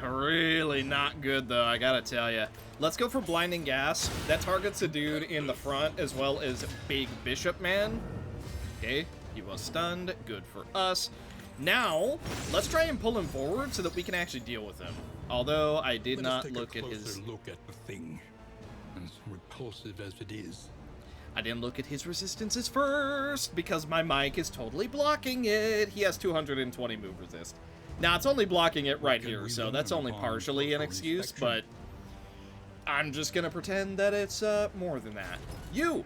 really not good, though, I gotta tell you. Let's go for Blinding Gas. That targets a dude in the front as well as Big Bishop Man. Okay, he was stunned. Good for us. Now, let's try and pull him forward so that we can actually deal with him. Although, I did not look at his... Look at the thing, as repulsive as it is. I didn't look at his resistances first because my mic is totally blocking it. He has 220 move resist. Now, it's only blocking it right here, so that's only partially an excuse, but I'm just gonna pretend that it's more than that. You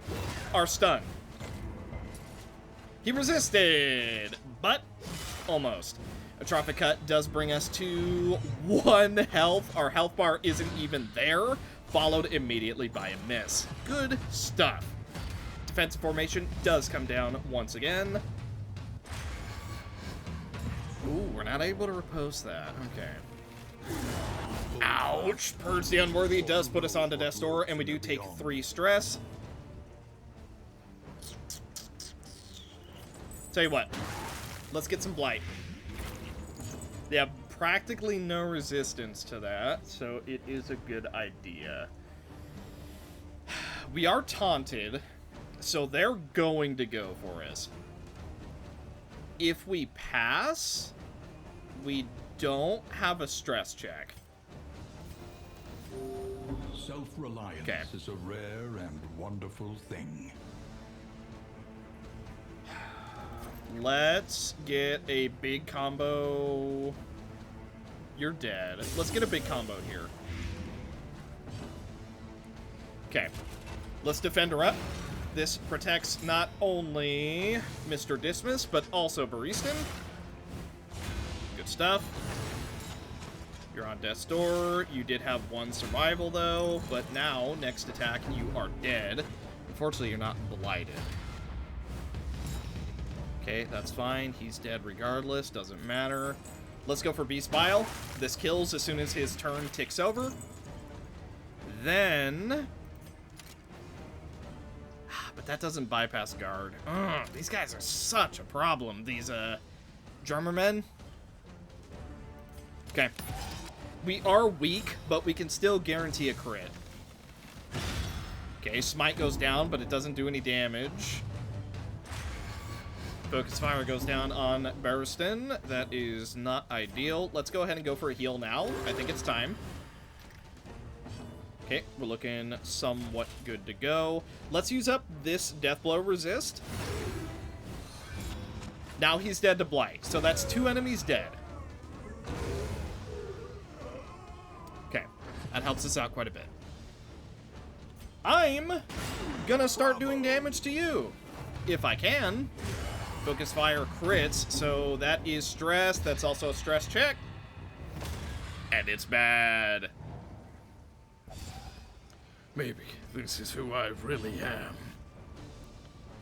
are stunned. He resisted, but almost. Atrophic Cut does bring us to 1 health. Our health bar isn't even there, followed immediately by a miss. Good stuff. Defensive formation does come down once again. Ooh, we're not able to repose that. Okay. Ouch! Purge the Unworthy does put us onto Death's Door, and we do take 3 stress. Tell you what. Let's get some Blight. They have practically no resistance to that, so it is a good idea. We are taunted, so they're going to go for us. If we pass, we don't have a stress check. Self-reliance is a rare and wonderful thing. Let's get a big combo. You're dead. Let's get a big combo here. Okay. Let's defend her up. This protects not only Mr. Dismas, but also Baristan. Good stuff. You're on death's door. You did have 1 survival, though, but now, next attack, you are dead. Unfortunately, you're not blighted. Okay, that's fine. He's dead regardless. Doesn't matter. Let's go for Beast Bile. This kills as soon as his turn ticks over. Then... But that doesn't bypass guard. Ugh, these guys are such a problem. These, drummer men. Okay. We are weak, but we can still guarantee a crit. Okay, Smite goes down, but it doesn't do any damage. Focus Fire goes down on Barristan. That is not ideal. Let's go ahead and go for a heal now. I think it's time. Okay, we're looking somewhat good to go. Let's use up this Deathblow resist. Now he's dead to Blight, so that's 2 enemies dead. Okay, that helps us out quite a bit. I'm gonna start doing damage to you, if I can. Focus Fire crits, so that is stress. That's also a stress check. And it's bad. Maybe this is who I really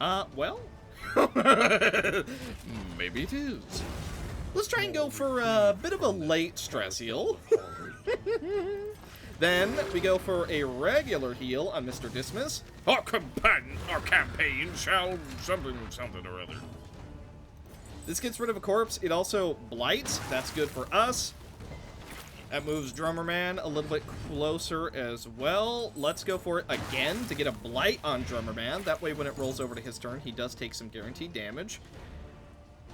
am. Well, Maybe it is. let's try and go for a bit of a late stress heal. Then we go for a regular heal on Mr. Dismiss. Our campaign shall something or other. This gets rid of a corpse. It also blights. That's good for us. That moves Drummer Man a little bit closer as well. Let's go for it again to get a blight on Drummer Man. That way when it rolls over to his turn, he does take some guaranteed damage.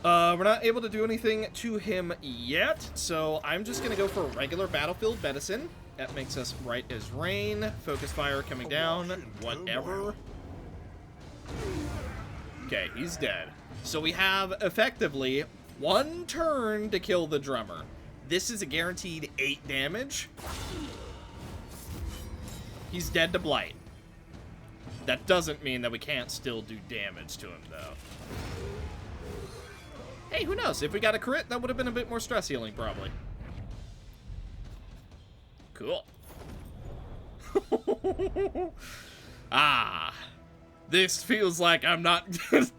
We're not able to do anything to him yet, so I'm just going to go for a regular Battlefield Medicine. That makes us right as rain. Focus Fire coming down. Whatever. Okay, he's dead. So we have, effectively, 1 turn to kill the drummer. This is a guaranteed 8 damage. He's dead to Blight. That doesn't mean that we can't still do damage to him, though. Hey, who knows? If we got a crit, that would have been a bit more stress healing, probably. Cool. This feels like I'm not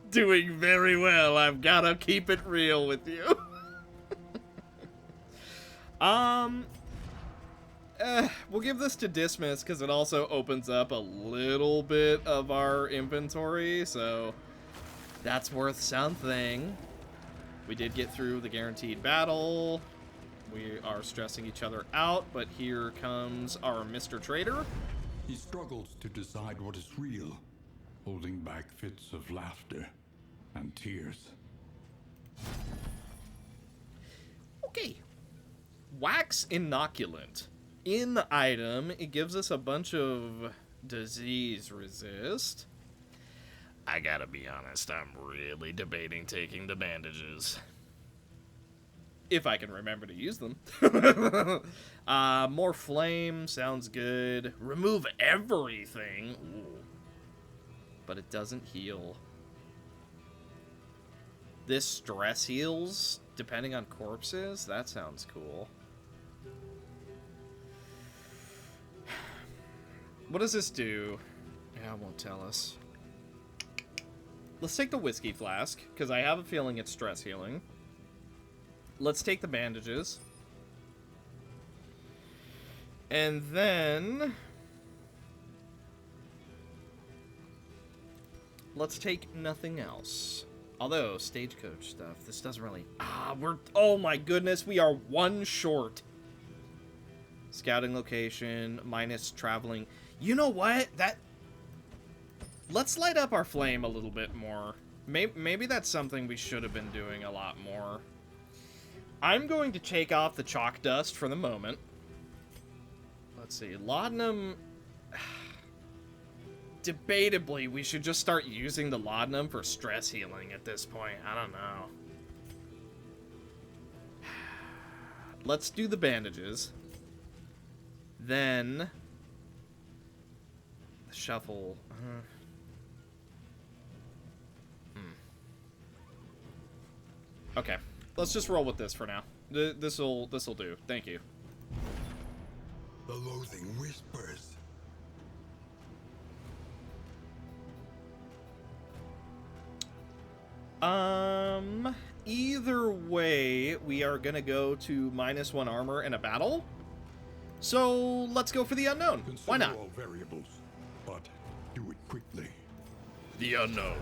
doing very well. I've got to keep it real with you. We'll give this to Dismiss because it also opens up a little bit of our inventory, so that's worth something. We did get through the guaranteed battle. We are stressing each other out, but here comes our Mr. Trader. He struggles to decide what is real, holding back fits of laughter and tears. Okay. Wax Inoculant. In the item, it gives us a bunch of disease resist. I gotta be honest, I'm really debating taking the bandages. If I can remember to use them. More flame sounds good. Remove everything. Ooh. But it doesn't heal. This stress heals, depending on corpses. That sounds cool. What does this do? Yeah, it won't tell us. Let's take the whiskey flask, because I have a feeling it's stress healing. Let's take the bandages. And then... let's take nothing else. Although, stagecoach stuff, this doesn't really... oh my goodness, we are 1 short. Scouting location, minus traveling. You know what? Let's light up our flame a little bit more. Maybe that's something we should have been doing a lot more. I'm going to take off the chalk dust for the moment. Let's see. Laudanum... debatably, we should just start using the laudanum for stress healing at this point. I don't know. Let's do the bandages. Then... the shuffle. Okay. Let's just roll with this for now. This'll do. Thank you. The loathing whispers. Either way, we are gonna go to -1 armor in a battle. So let's go for the unknown. Consider Why not? all variables, but do it quickly. The unknown.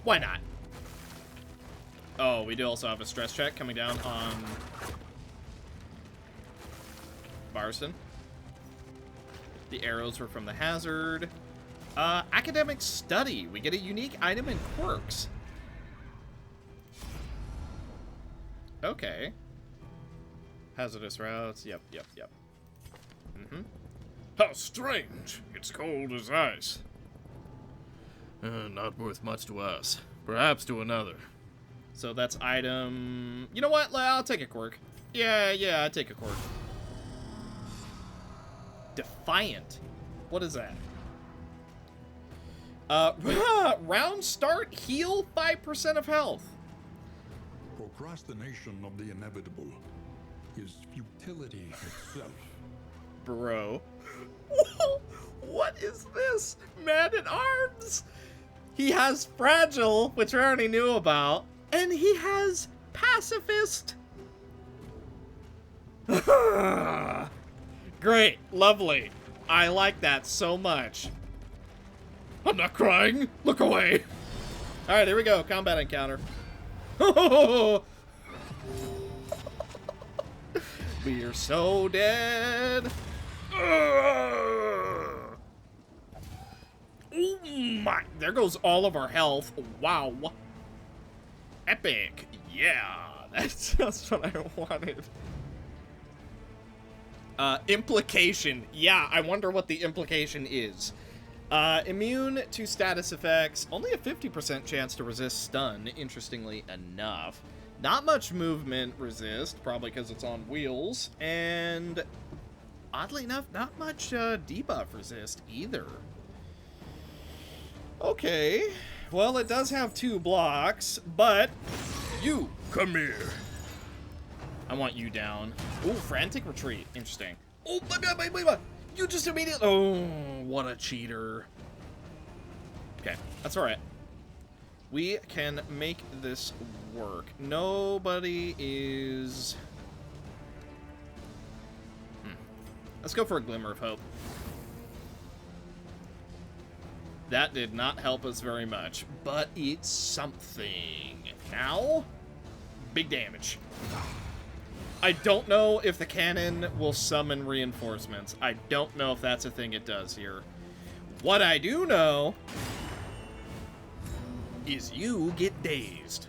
Why not? Oh, we do also have a stress check coming down on Barston. The arrows were from the hazard. Academic study. We get a unique item in quirks. Okay. Hazardous routes. Yep. How strange! It's cold as ice. Not worth much to us. Perhaps to another. So that's item... You know what? I'll take a quirk. Yeah, I'll take a quirk. Defiant. What is that? Round start, heal 5% of health. Procrastination of the inevitable is futility itself. Bro. What is this? Man at arms! He has fragile, which we already knew about, and he has pacifist. Great, lovely. I like that so much. I'm not crying! Look away! Alright, here we go. Combat encounter. We are so dead. Oh my. There goes all of our health. Wow. Epic. Yeah. That's just what I wanted. Implication. Yeah, I wonder what the implication is. Immune to status effects. Only a 50% chance to resist stun, interestingly enough. Not much movement resist, probably because it's on wheels. And oddly enough, not much debuff resist either. Okay. Well, it does have 2 blocks, but you Come here. I want you down. Ooh, frantic retreat. Interesting. Oh, wait. You just immediately... Oh, what a cheater. Okay, that's all right. We can make this work. Nobody is... Let's go for a glimmer of hope. That did not help us very much, but it's something. Now, big damage. I don't know if the cannon will summon reinforcements. I don't know if that's a thing it does here. What I do know is you get dazed.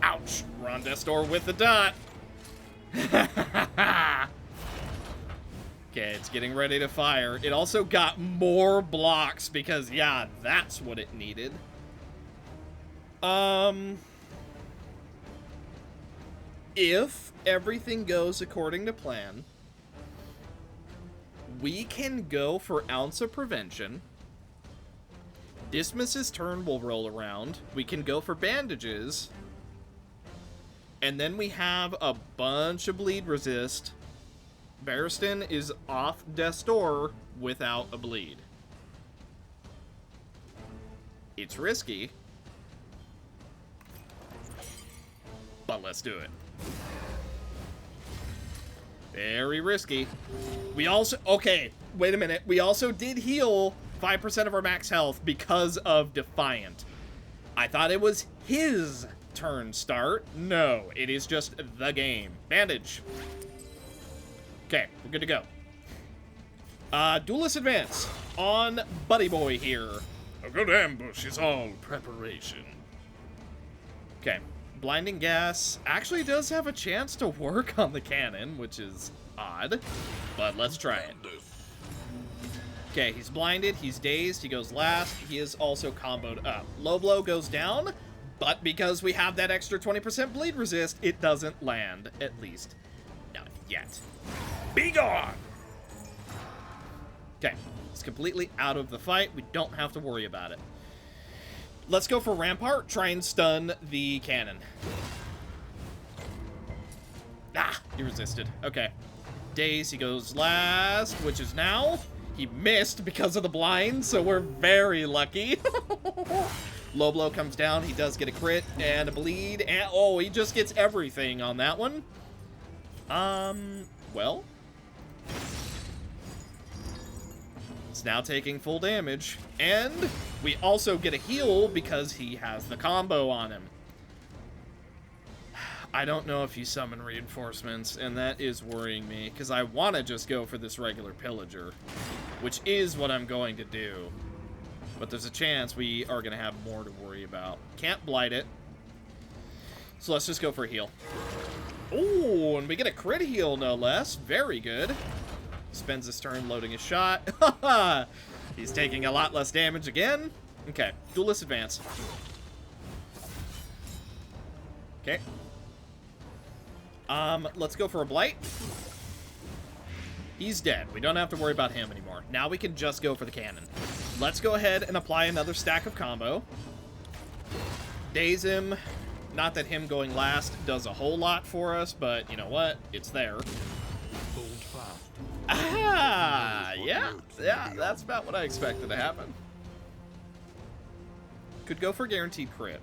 Ouch. Rondestor with the dot. Okay, it's getting ready to fire. It also got more blocks because, yeah, that's what it needed. If everything goes according to plan, we can go for Ounce of Prevention. Dismas's turn will roll around. We can go for bandages. And then we have a bunch of bleed resist. Barristan is off death's door without a bleed. It's risky, but let's do it. Very risky. We also... Okay, wait a minute. We also did heal 5% of our max health because of Defiant. I thought it was his turn start. No, it is just the game. Bandage. Okay, we're good to go. Duelist advance on Buddy Boy here. A good ambush is all preparation. Okay. Blinding gas actually does have a chance to work on the cannon, which is odd, but let's try it. Okay, he's blinded, he's dazed, he goes last, he is also comboed up. Low blow goes down, but because we have that extra 20% bleed resist, it doesn't land, at least not yet. Be gone! Okay, it's completely out of the fight, we don't have to worry about it. Let's go for Rampart, try and stun the cannon. Ah! He resisted. Okay. Daze, he goes last, which is now. He missed because of the blind, so we're very lucky. Low blow comes down. He does get a crit and a bleed. And, oh, he just gets everything on that one. Well. It's now taking full damage. And we also get a heal because he has the combo on him. I don't know if you summon reinforcements, and that is worrying me, because I want to just go for this regular pillager, which is what I'm going to do. But there's a chance we are going to have more to worry about. Can't blight it. So let's just go for a heal. Oh, and we get a crit heal, no less. Very good. Spends his turn loading his shot. He's taking a lot less damage again. Okay, duelist advance. Okay. Let's go for a blight. He's dead. We don't have to worry about him anymore. Now we can just go for the cannon. Let's go ahead and apply another stack of combo. Daze him. Not that him going last does a whole lot for us, but you know what? It's there. Ah, yeah, that's about what I expected to happen. Could go for guaranteed crit.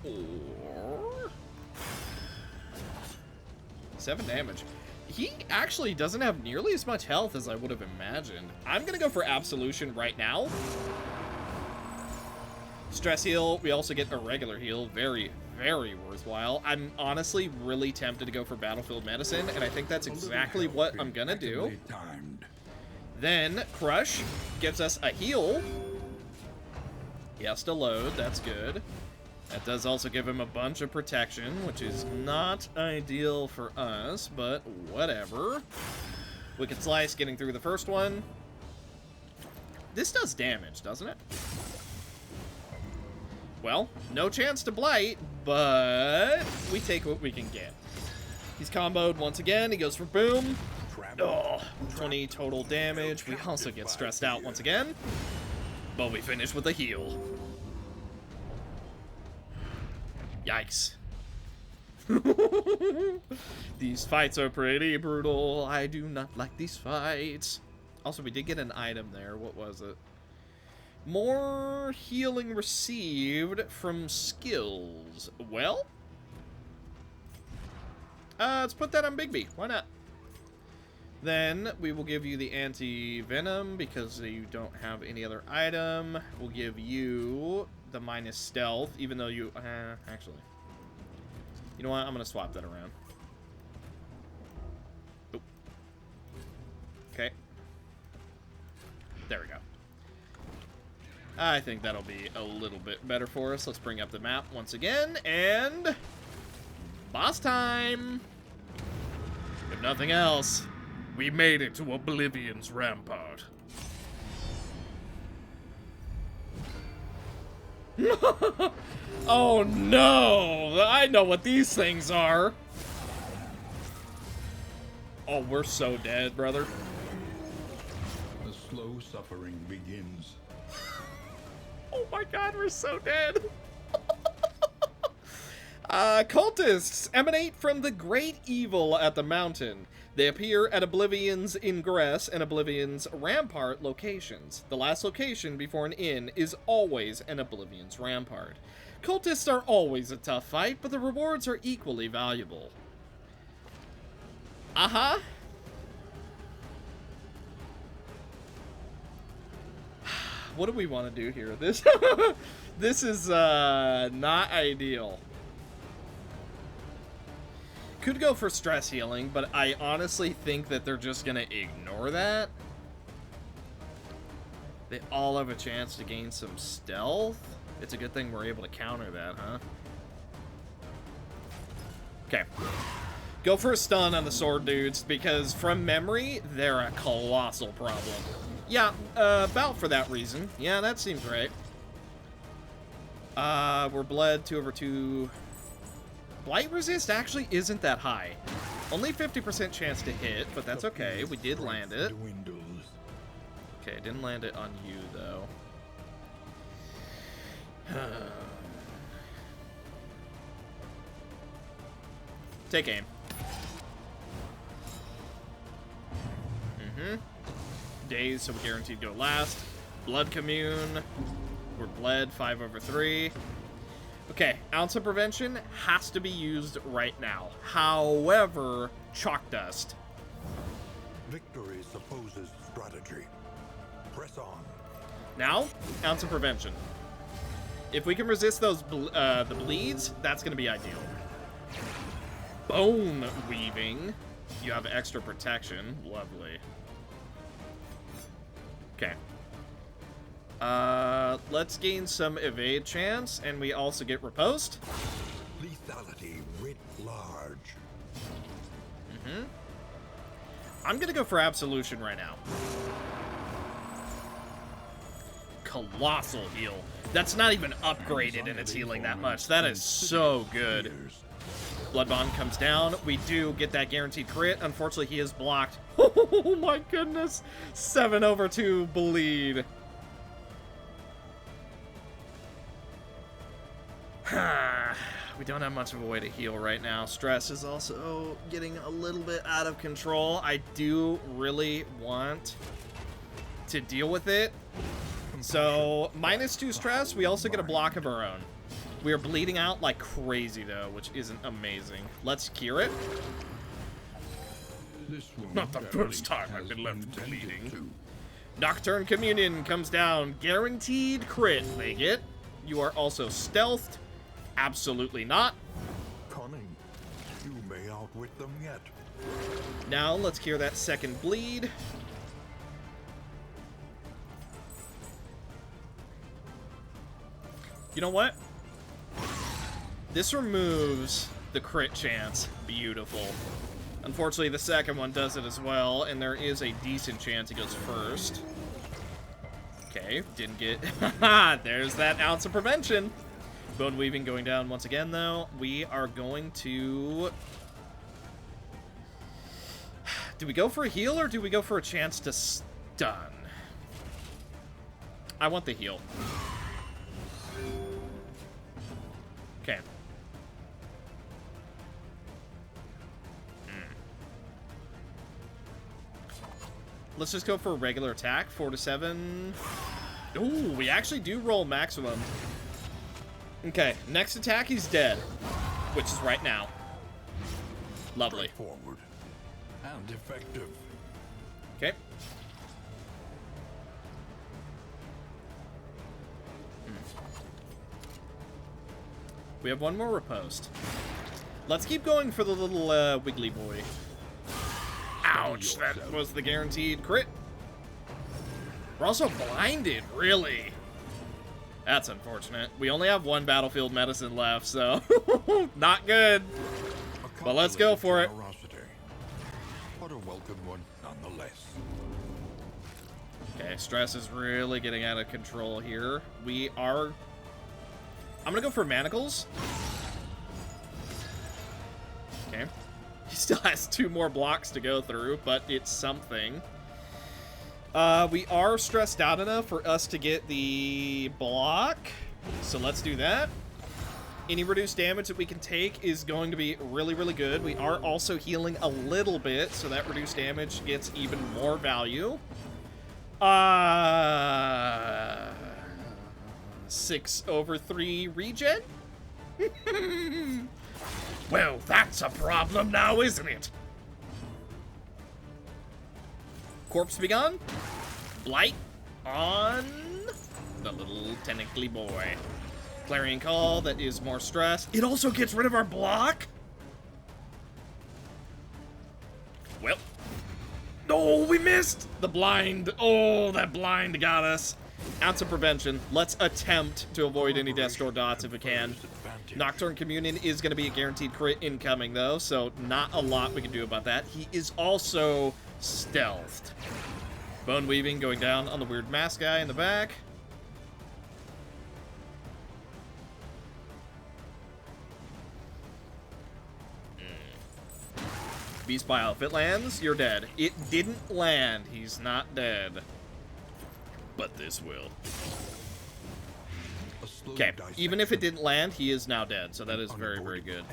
Or 7 damage. He actually doesn't have nearly as much health as I would have imagined. I'm gonna go for Absolution right now. Stress heal. We also get a regular heal. Very, very worthwhile. I'm honestly really tempted to go for Battlefield Medicine, and I think that's exactly what I'm gonna do. Then Crush gives us a heal. He has to load. That's good. That does also give him a bunch of protection, which is not ideal for us, but whatever. Wicked Slice getting through the first one. This does damage, doesn't it? Well, no chance to blight, but we take what we can get. He's comboed once again. He goes for boom. Oh, 20 total damage. We also get stressed out once again, but we finish with a heal. Yikes. These fights are pretty brutal. I do not like these fights. Also, we did get an item there. What was it? More healing received from skills. Well, let's put that on Bigby. Why not? Then we will give you the anti-venom because you don't have any other item. We'll give you the minus stealth, even though you... actually. You know what? I'm going to swap that around. Oop. Okay. There we go. I think that'll be a little bit better for us. Let's bring up the map once again, and... boss time! If nothing else, we made it to Oblivion's Rampart. Oh no! I know what these things are! Oh, we're so dead, brother. The slow suffering begins. Oh my god, we're so dead. Cultists emanate from the great evil at the mountain. They appear at Oblivion's Ingress and Oblivion's Rampart locations. The last location before an inn is always an Oblivion's Rampart. Cultists are always a tough fight, but the rewards are equally valuable. Uh-huh. What do we want to do here? This is not ideal. Could go for stress healing, but I honestly think that they're just gonna ignore that. They all have a chance to gain some stealth. It's a good thing we're able to counter that, huh? Okay. Go for a stun on the sword dudes, because from memory, they're a colossal problem. Yeah, about for that reason. Yeah, that seems right. We're bled 2/2. Blight resist actually isn't that high. Only 50% chance to hit, but that's okay. We did land it. Okay, didn't land it on you, though. Take aim. Days, so we guaranteed go last. Blood Commune. We're bled 5/3. Okay, Ounce of Prevention has to be used right now. However, Chalk Dust. Victory supposes strategy. Press on. Now, Ounce of Prevention. If we can resist those the bleeds, that's going to be ideal. Bone Weaving. You have extra protection. Lovely. Okay. Let's gain some evade chance, and we also get riposte. Lethality writ large. I'm gonna go for Absolution right now. Colossal heal. That's not even upgraded and it's healing that much. That is so good. Blood Bond comes down. We do get that guaranteed crit. Unfortunately, he is blocked. Oh my goodness. 7/2 bleed. We don't have much of a way to heal right now. Stress is also getting a little bit out of control. I do really want to deal with it. So, -2 stress. We also get a block of our own. We are bleeding out like crazy, though, which isn't amazing. Let's cure it. Not the first time I've been left bleeding. Nocturne Communion comes down. Guaranteed crit. They get. You are also stealthed. Absolutely not. Cunning. You may outwit them yet. Now, let's cure that second bleed. You know what? This removes the crit chance. Beautiful. Unfortunately, the second one does it as well, and there is a decent chance he goes first. Okay, didn't get... There's that Ounce of Prevention. Bone Weaving going down once again, though. We are going to... Do we go for a heal, or do we go for a chance to stun? I want the heal. Okay. Let's just go for a regular attack. 4 to 7. Ooh, we actually do roll maximum. Okay, next attack, he's dead. Which is right now. Lovely. Forward and effective. Okay. We have one more riposte. Let's keep going for the little wiggly boy. Ouch, that was the guaranteed crit. We're also blinded, really. That's unfortunate. We only have one battlefield medicine left, so not good. But let's go for it. But a welcome one nonetheless. Okay, stress is really getting out of control here. We are... I'm gonna go for manacles. Okay. He still has 2 more blocks to go through, but it's something. We are stressed out enough for us to get the block, so let's do that. Any reduced damage that we can take is going to be really, really good. We are also healing a little bit, so that reduced damage gets even more value. 6/3 regen? Well, that's a problem now, isn't it? Corpse Begone. Blight on the little tentacly boy. Clarion Call, that is more stress. It also gets rid of our block? Well. Oh, we missed! The blind. Oh, that blind got us. Ounce of Prevention. Let's attempt to avoid any Death Door dots if we can. Nocturne Communion is going to be a guaranteed crit incoming, though, so not a lot we can do about that. He is also stealthed. Bone Weaving going down on the weird mask guy in the back. Beast Bile. If it lands, you're dead. It didn't land. He's not dead. But this will. Okay, even if it didn't land, he is now dead, so that is very, very good.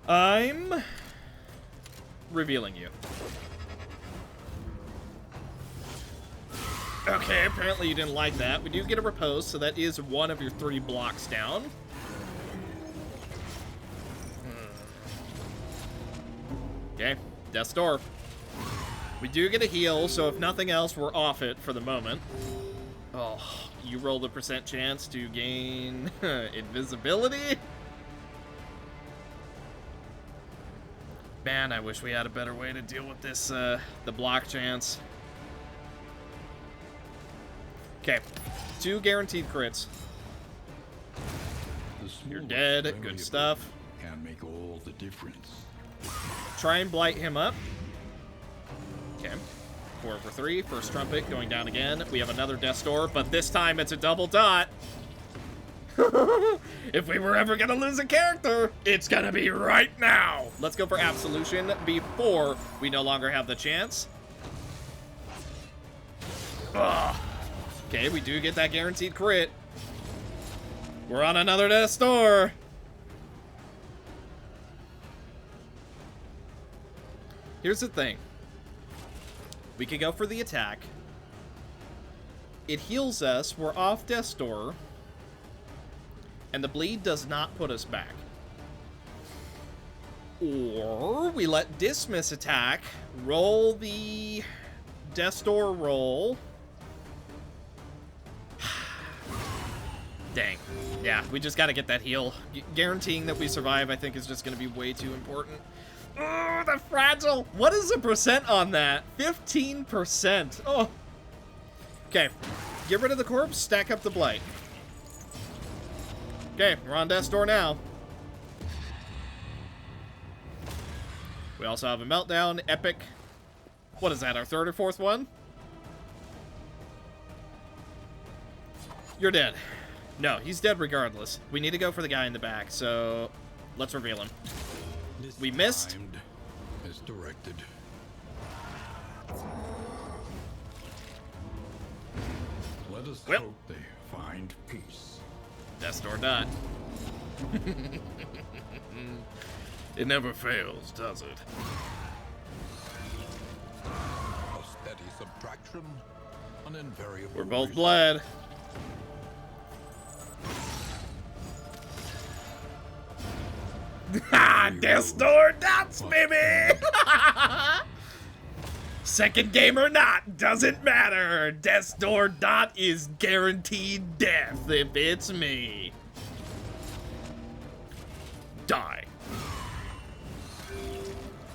I'm revealing you. Okay, apparently you didn't like that. We do get a repose, so that is one of your 3 blocks down. Okay, Death's Door. We do get a heal, so if nothing else, we're off it for the moment. Oh, you roll the % chance to gain invisibility? Man, I wish we had a better way to deal with this, the block chance. Okay, 2 guaranteed crits. You're dead, good stuff. Can make all the difference. Try and blight him up. Okay, 4 for 3, first trumpet going down again. We have another Death's Door, but this time it's a double dot. If we were ever gonna lose a character, it's gonna be right now. Let's go for Absolution before we no longer have the chance. Ugh. Okay, we do get that guaranteed crit. We're on another Death's Door. Here's the thing. We could go for the attack. It heals us. We're off Death's Door. And the bleed does not put us back. Or we let Dismiss attack, roll the Death's Door roll. Dang. Yeah, we just gotta get that heal. Guaranteeing that we survive, I think, is just gonna be way too important. Oh, the fragile! What is the % on that? 15%. Oh. Okay. Get rid of the corpse, stack up the blight. Okay, we're on Death's Door now. We also have a meltdown, epic. What is that, our 3rd or 4th one? You're dead. No, he's dead regardless. We need to go for the guy in the back, so let's reveal him. We missed. As directed. Let us hope they find peace. Death's Door dot. It never fails, does it? A steady subtraction, an invariable. We're both result. bled. Ha! Death's Door dots, baby! Second game or not, doesn't matter. Death's Door dot is guaranteed death if it's me. Die.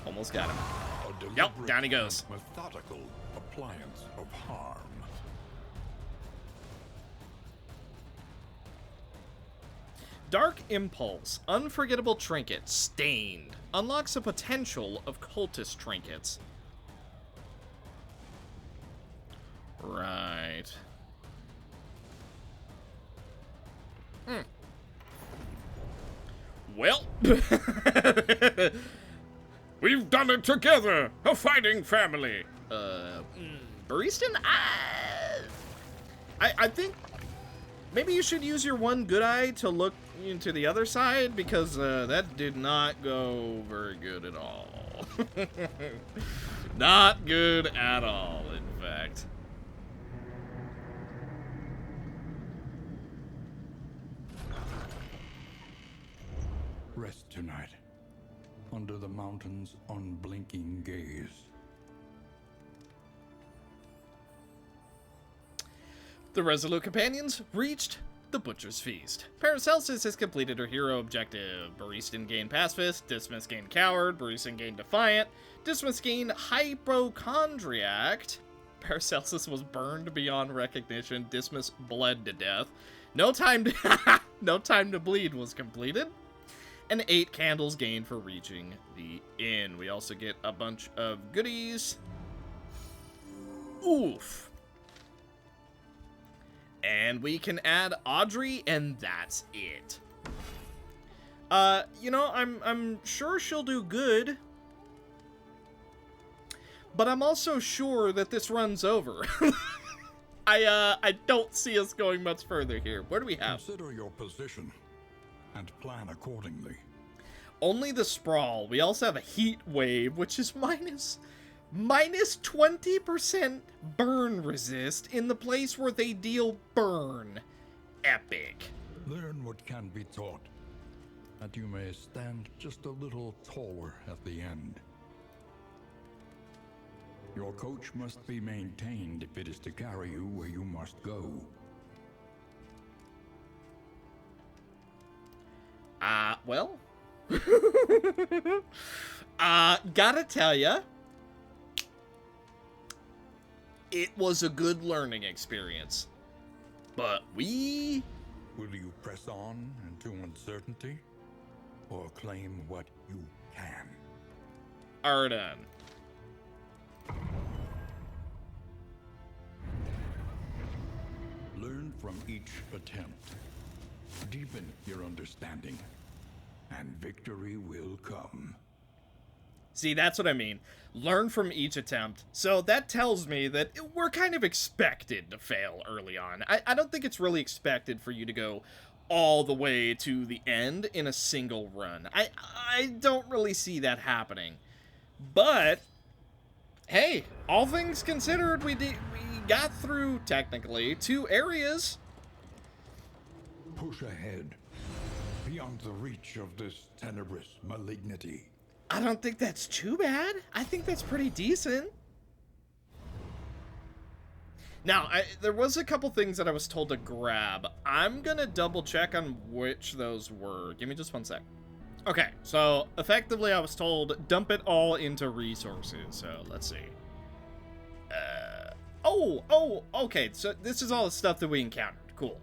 Almost got him. A Yep, down he goes. and Methodical appliance of harm. Dark Impulse, Unforgettable Trinket, Stained. Unlocks a potential of cultist trinkets. Right. Well. We've done it together! A fighting family! Baristan? I think maybe you should use your one good eye to look into the other side, because that did not go very good at all. Not good at all, in fact. Rest tonight, under the mountain's unblinking gaze. The Resolute Companions reached the Butcher's Feast. Paracelsus has completed her hero objective. Baristan gained Pacifist, Dismiss gained Coward, Baristan gained Defiant, Dismiss gained Hypochondriac. Paracelsus was burned beyond recognition, Dismiss bled to death. No time to bleed was completed. And 8 candles gained for reaching the inn. We also get a bunch of goodies. Oof. And we can add Audrey, and that's it. You know, I'm sure she'll do good. But I'm also sure that this runs over. I don't see us going much further here. What do we have? Consider your position and plan accordingly. Only the Sprawl. We also have a Heat Wave, which is minus 20% burn resist in the place where they deal burn. Epic. Learn what can be taught, that you may stand just a little taller at the end. Your coach must be maintained if it is to carry you where you must go. Well. Gotta tell ya, it was a good learning experience. But we... Will you press on into uncertainty, or claim what you can? are done. Learn from each attempt. Deepen your understanding, and victory will come. See, that's what I mean. Learn from each attempt. So that tells me that we're kind of expected to fail early on. I don't think it's really expected for you to go all the way to the end in a single run. I don't really see that happening. But, hey, all things considered, we got through, technically, 2 areas. Push ahead, beyond the reach of this tenebrous malignity. I don't think that's too bad. I think that's pretty decent. Now, there was a couple things that I was told to grab. I'm gonna double check on which those were. Give me just 1 sec. Okay, so effectively I was told dump it all into resources. So let's see. Okay. So this is all the stuff that we encountered. Cool.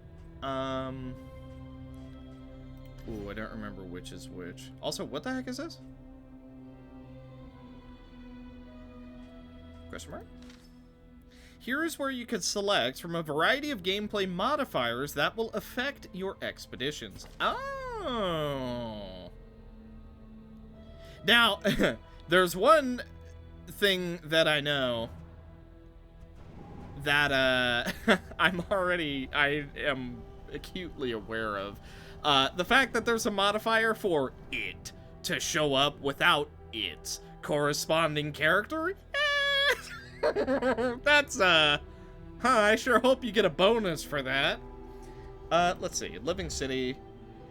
Ooh, I don't remember which is which. Also, what the heck is this? Question mark? Here is where you could select from a variety of gameplay modifiers that will affect your expeditions. Oh. Now, there's one thing that I know that I am acutely aware of. The fact that there's a modifier for it to show up without its corresponding character. That's, I sure hope you get a bonus for that. Let's see. Living City.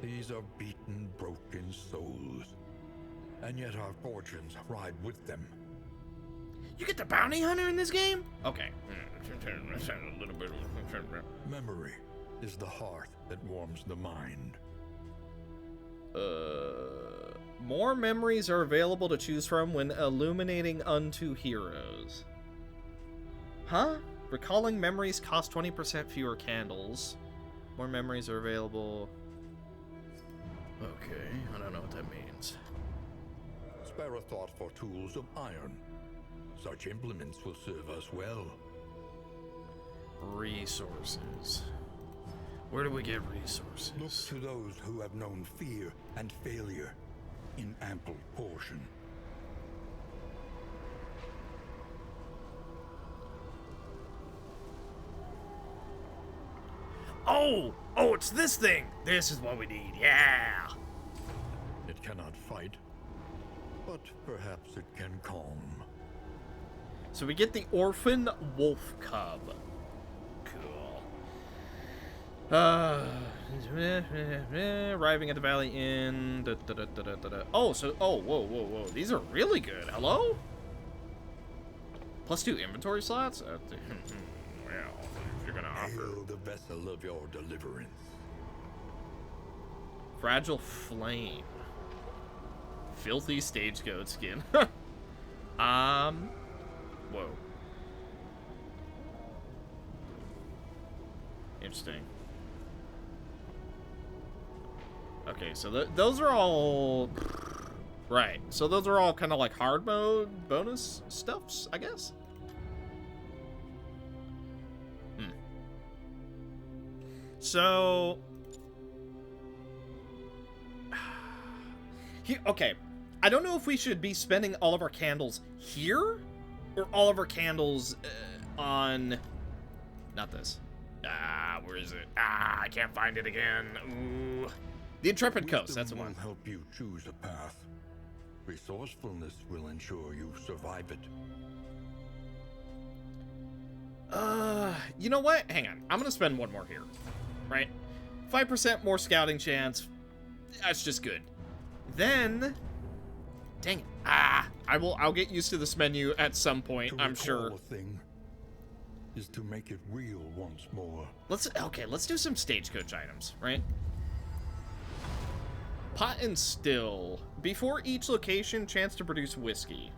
These are beaten, broken souls, and yet our fortunes ride with them. You get the bounty hunter in this game? Okay. A little bit. Memory is the hearth that warms the mind. More memories are available to choose from when illuminating unto heroes. Huh? Recalling memories cost 20% fewer candles. More memories are available. Okay, I don't know what that means. Spare a thought for tools of iron. Such implements will serve us well. Resources. Where do we get resources? Look to those who have known fear and failure in ample portion. Oh, it's this thing. This is what we need. Yeah. It cannot fight, but perhaps it can calm. So we get the Orphan Wolf Cub. Cool. Arriving at the Valley Inn. Oh, whoa. These are really good. Hello? +2 inventory slots? Well, if you're gonna offer. Hail the vessel of your deliverance. Fragile Flame. Filthy Stagegoat skin. Whoa. Interesting. Okay, so those are all... Right, so those are all kind of like hard mode bonus stuffs, I guess? So... Okay, I don't know if we should be spending all of our candles here, or all of our candles on... Not this. Where is it? I can't find it again. Ooh. The Intrepid Coast, that's the one. Will help you choose a path. Resourcefulness will ensure you survive it. You know what? Hang on. I'm gonna spend one more here. Right? 5% more scouting chance. That's just good. Then... Dang it. I'll get used to this menu at some point, I'm sure. A thing is to make it real once more. Let's do some stagecoach items, right? Pot and still. Before each location, chance to produce whiskey.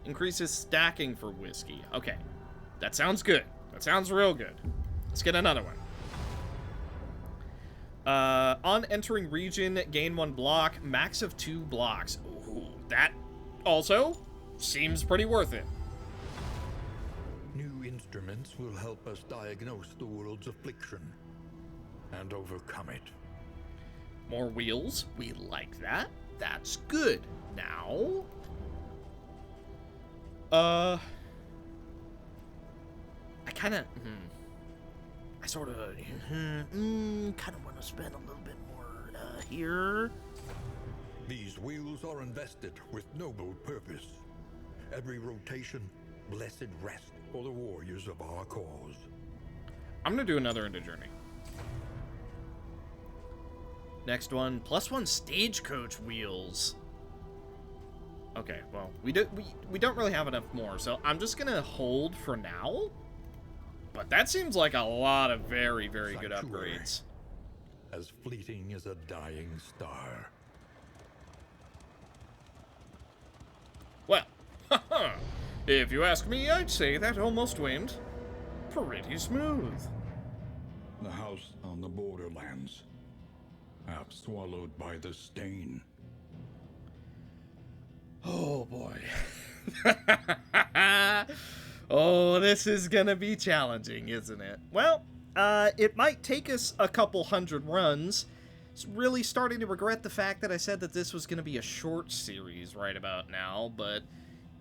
Increases stacking for whiskey. Okay. That sounds good. That sounds real good. Let's get another one. On entering region, gain 1 block, max of 2 blocks. Ooh, that also seems pretty worth it. New instruments will help us diagnose the world's affliction and overcome it. More wheels. We like that. That's good. Now... I kind of... I sort of... kind of want to spend a little bit more here. These wheels are invested with noble purpose. Every rotation, blessed rest for the warriors of our cause. I'm going to do another Into Journey. Next one, +1 stagecoach wheels. Okay, well, we don't really have enough more, so I'm just going to hold for now. But that seems like a lot of very, very good upgrades. As fleeting as a dying star. Well, if you ask me, I'd say that almost went pretty smooth. The house on the borderlands, half swallowed by the stain. Oh boy. Oh, this is gonna be challenging, isn't it? Well, it might take us a couple hundred runs. It's really starting to regret the fact that I said that this was gonna be a short series right about now, but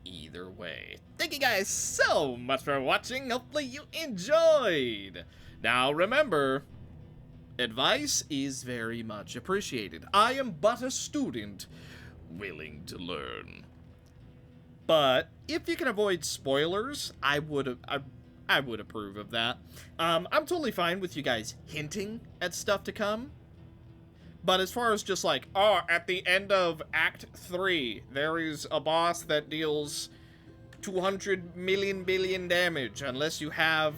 either way. Thank you guys so much for watching. Hopefully you enjoyed. Now remember, advice is very much appreciated. I am but a student willing to learn. But if you can avoid spoilers, I would approve of that. I'm totally fine with you guys hinting at stuff to come. But as far as just like, oh, at the end of Act 3, there is a boss that deals 200 million billion damage unless you have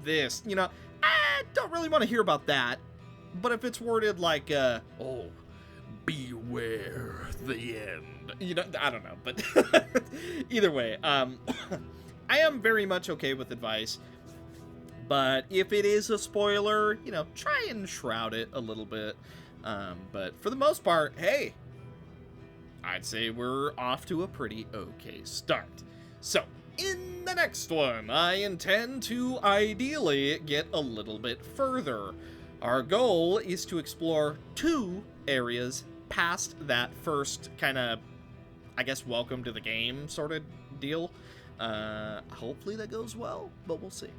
this. You know, I don't really want to hear about that. But if it's worded like, oh, beware the end. You know, I don't know, but either way, I am very much okay with advice. But if it is a spoiler, you know, try and shroud it a little bit. But for the most part, hey, I'd say we're off to a pretty okay start. So, in the next one, I intend to ideally get a little bit further. Our goal is to explore 2 areas past that first kind of, I guess, welcome to the game sort of deal. Hopefully that goes well, but we'll see.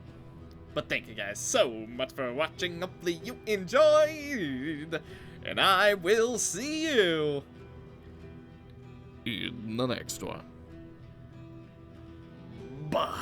But thank you guys so much for watching. Hopefully you enjoyed. And I will see you in the next one. Bye.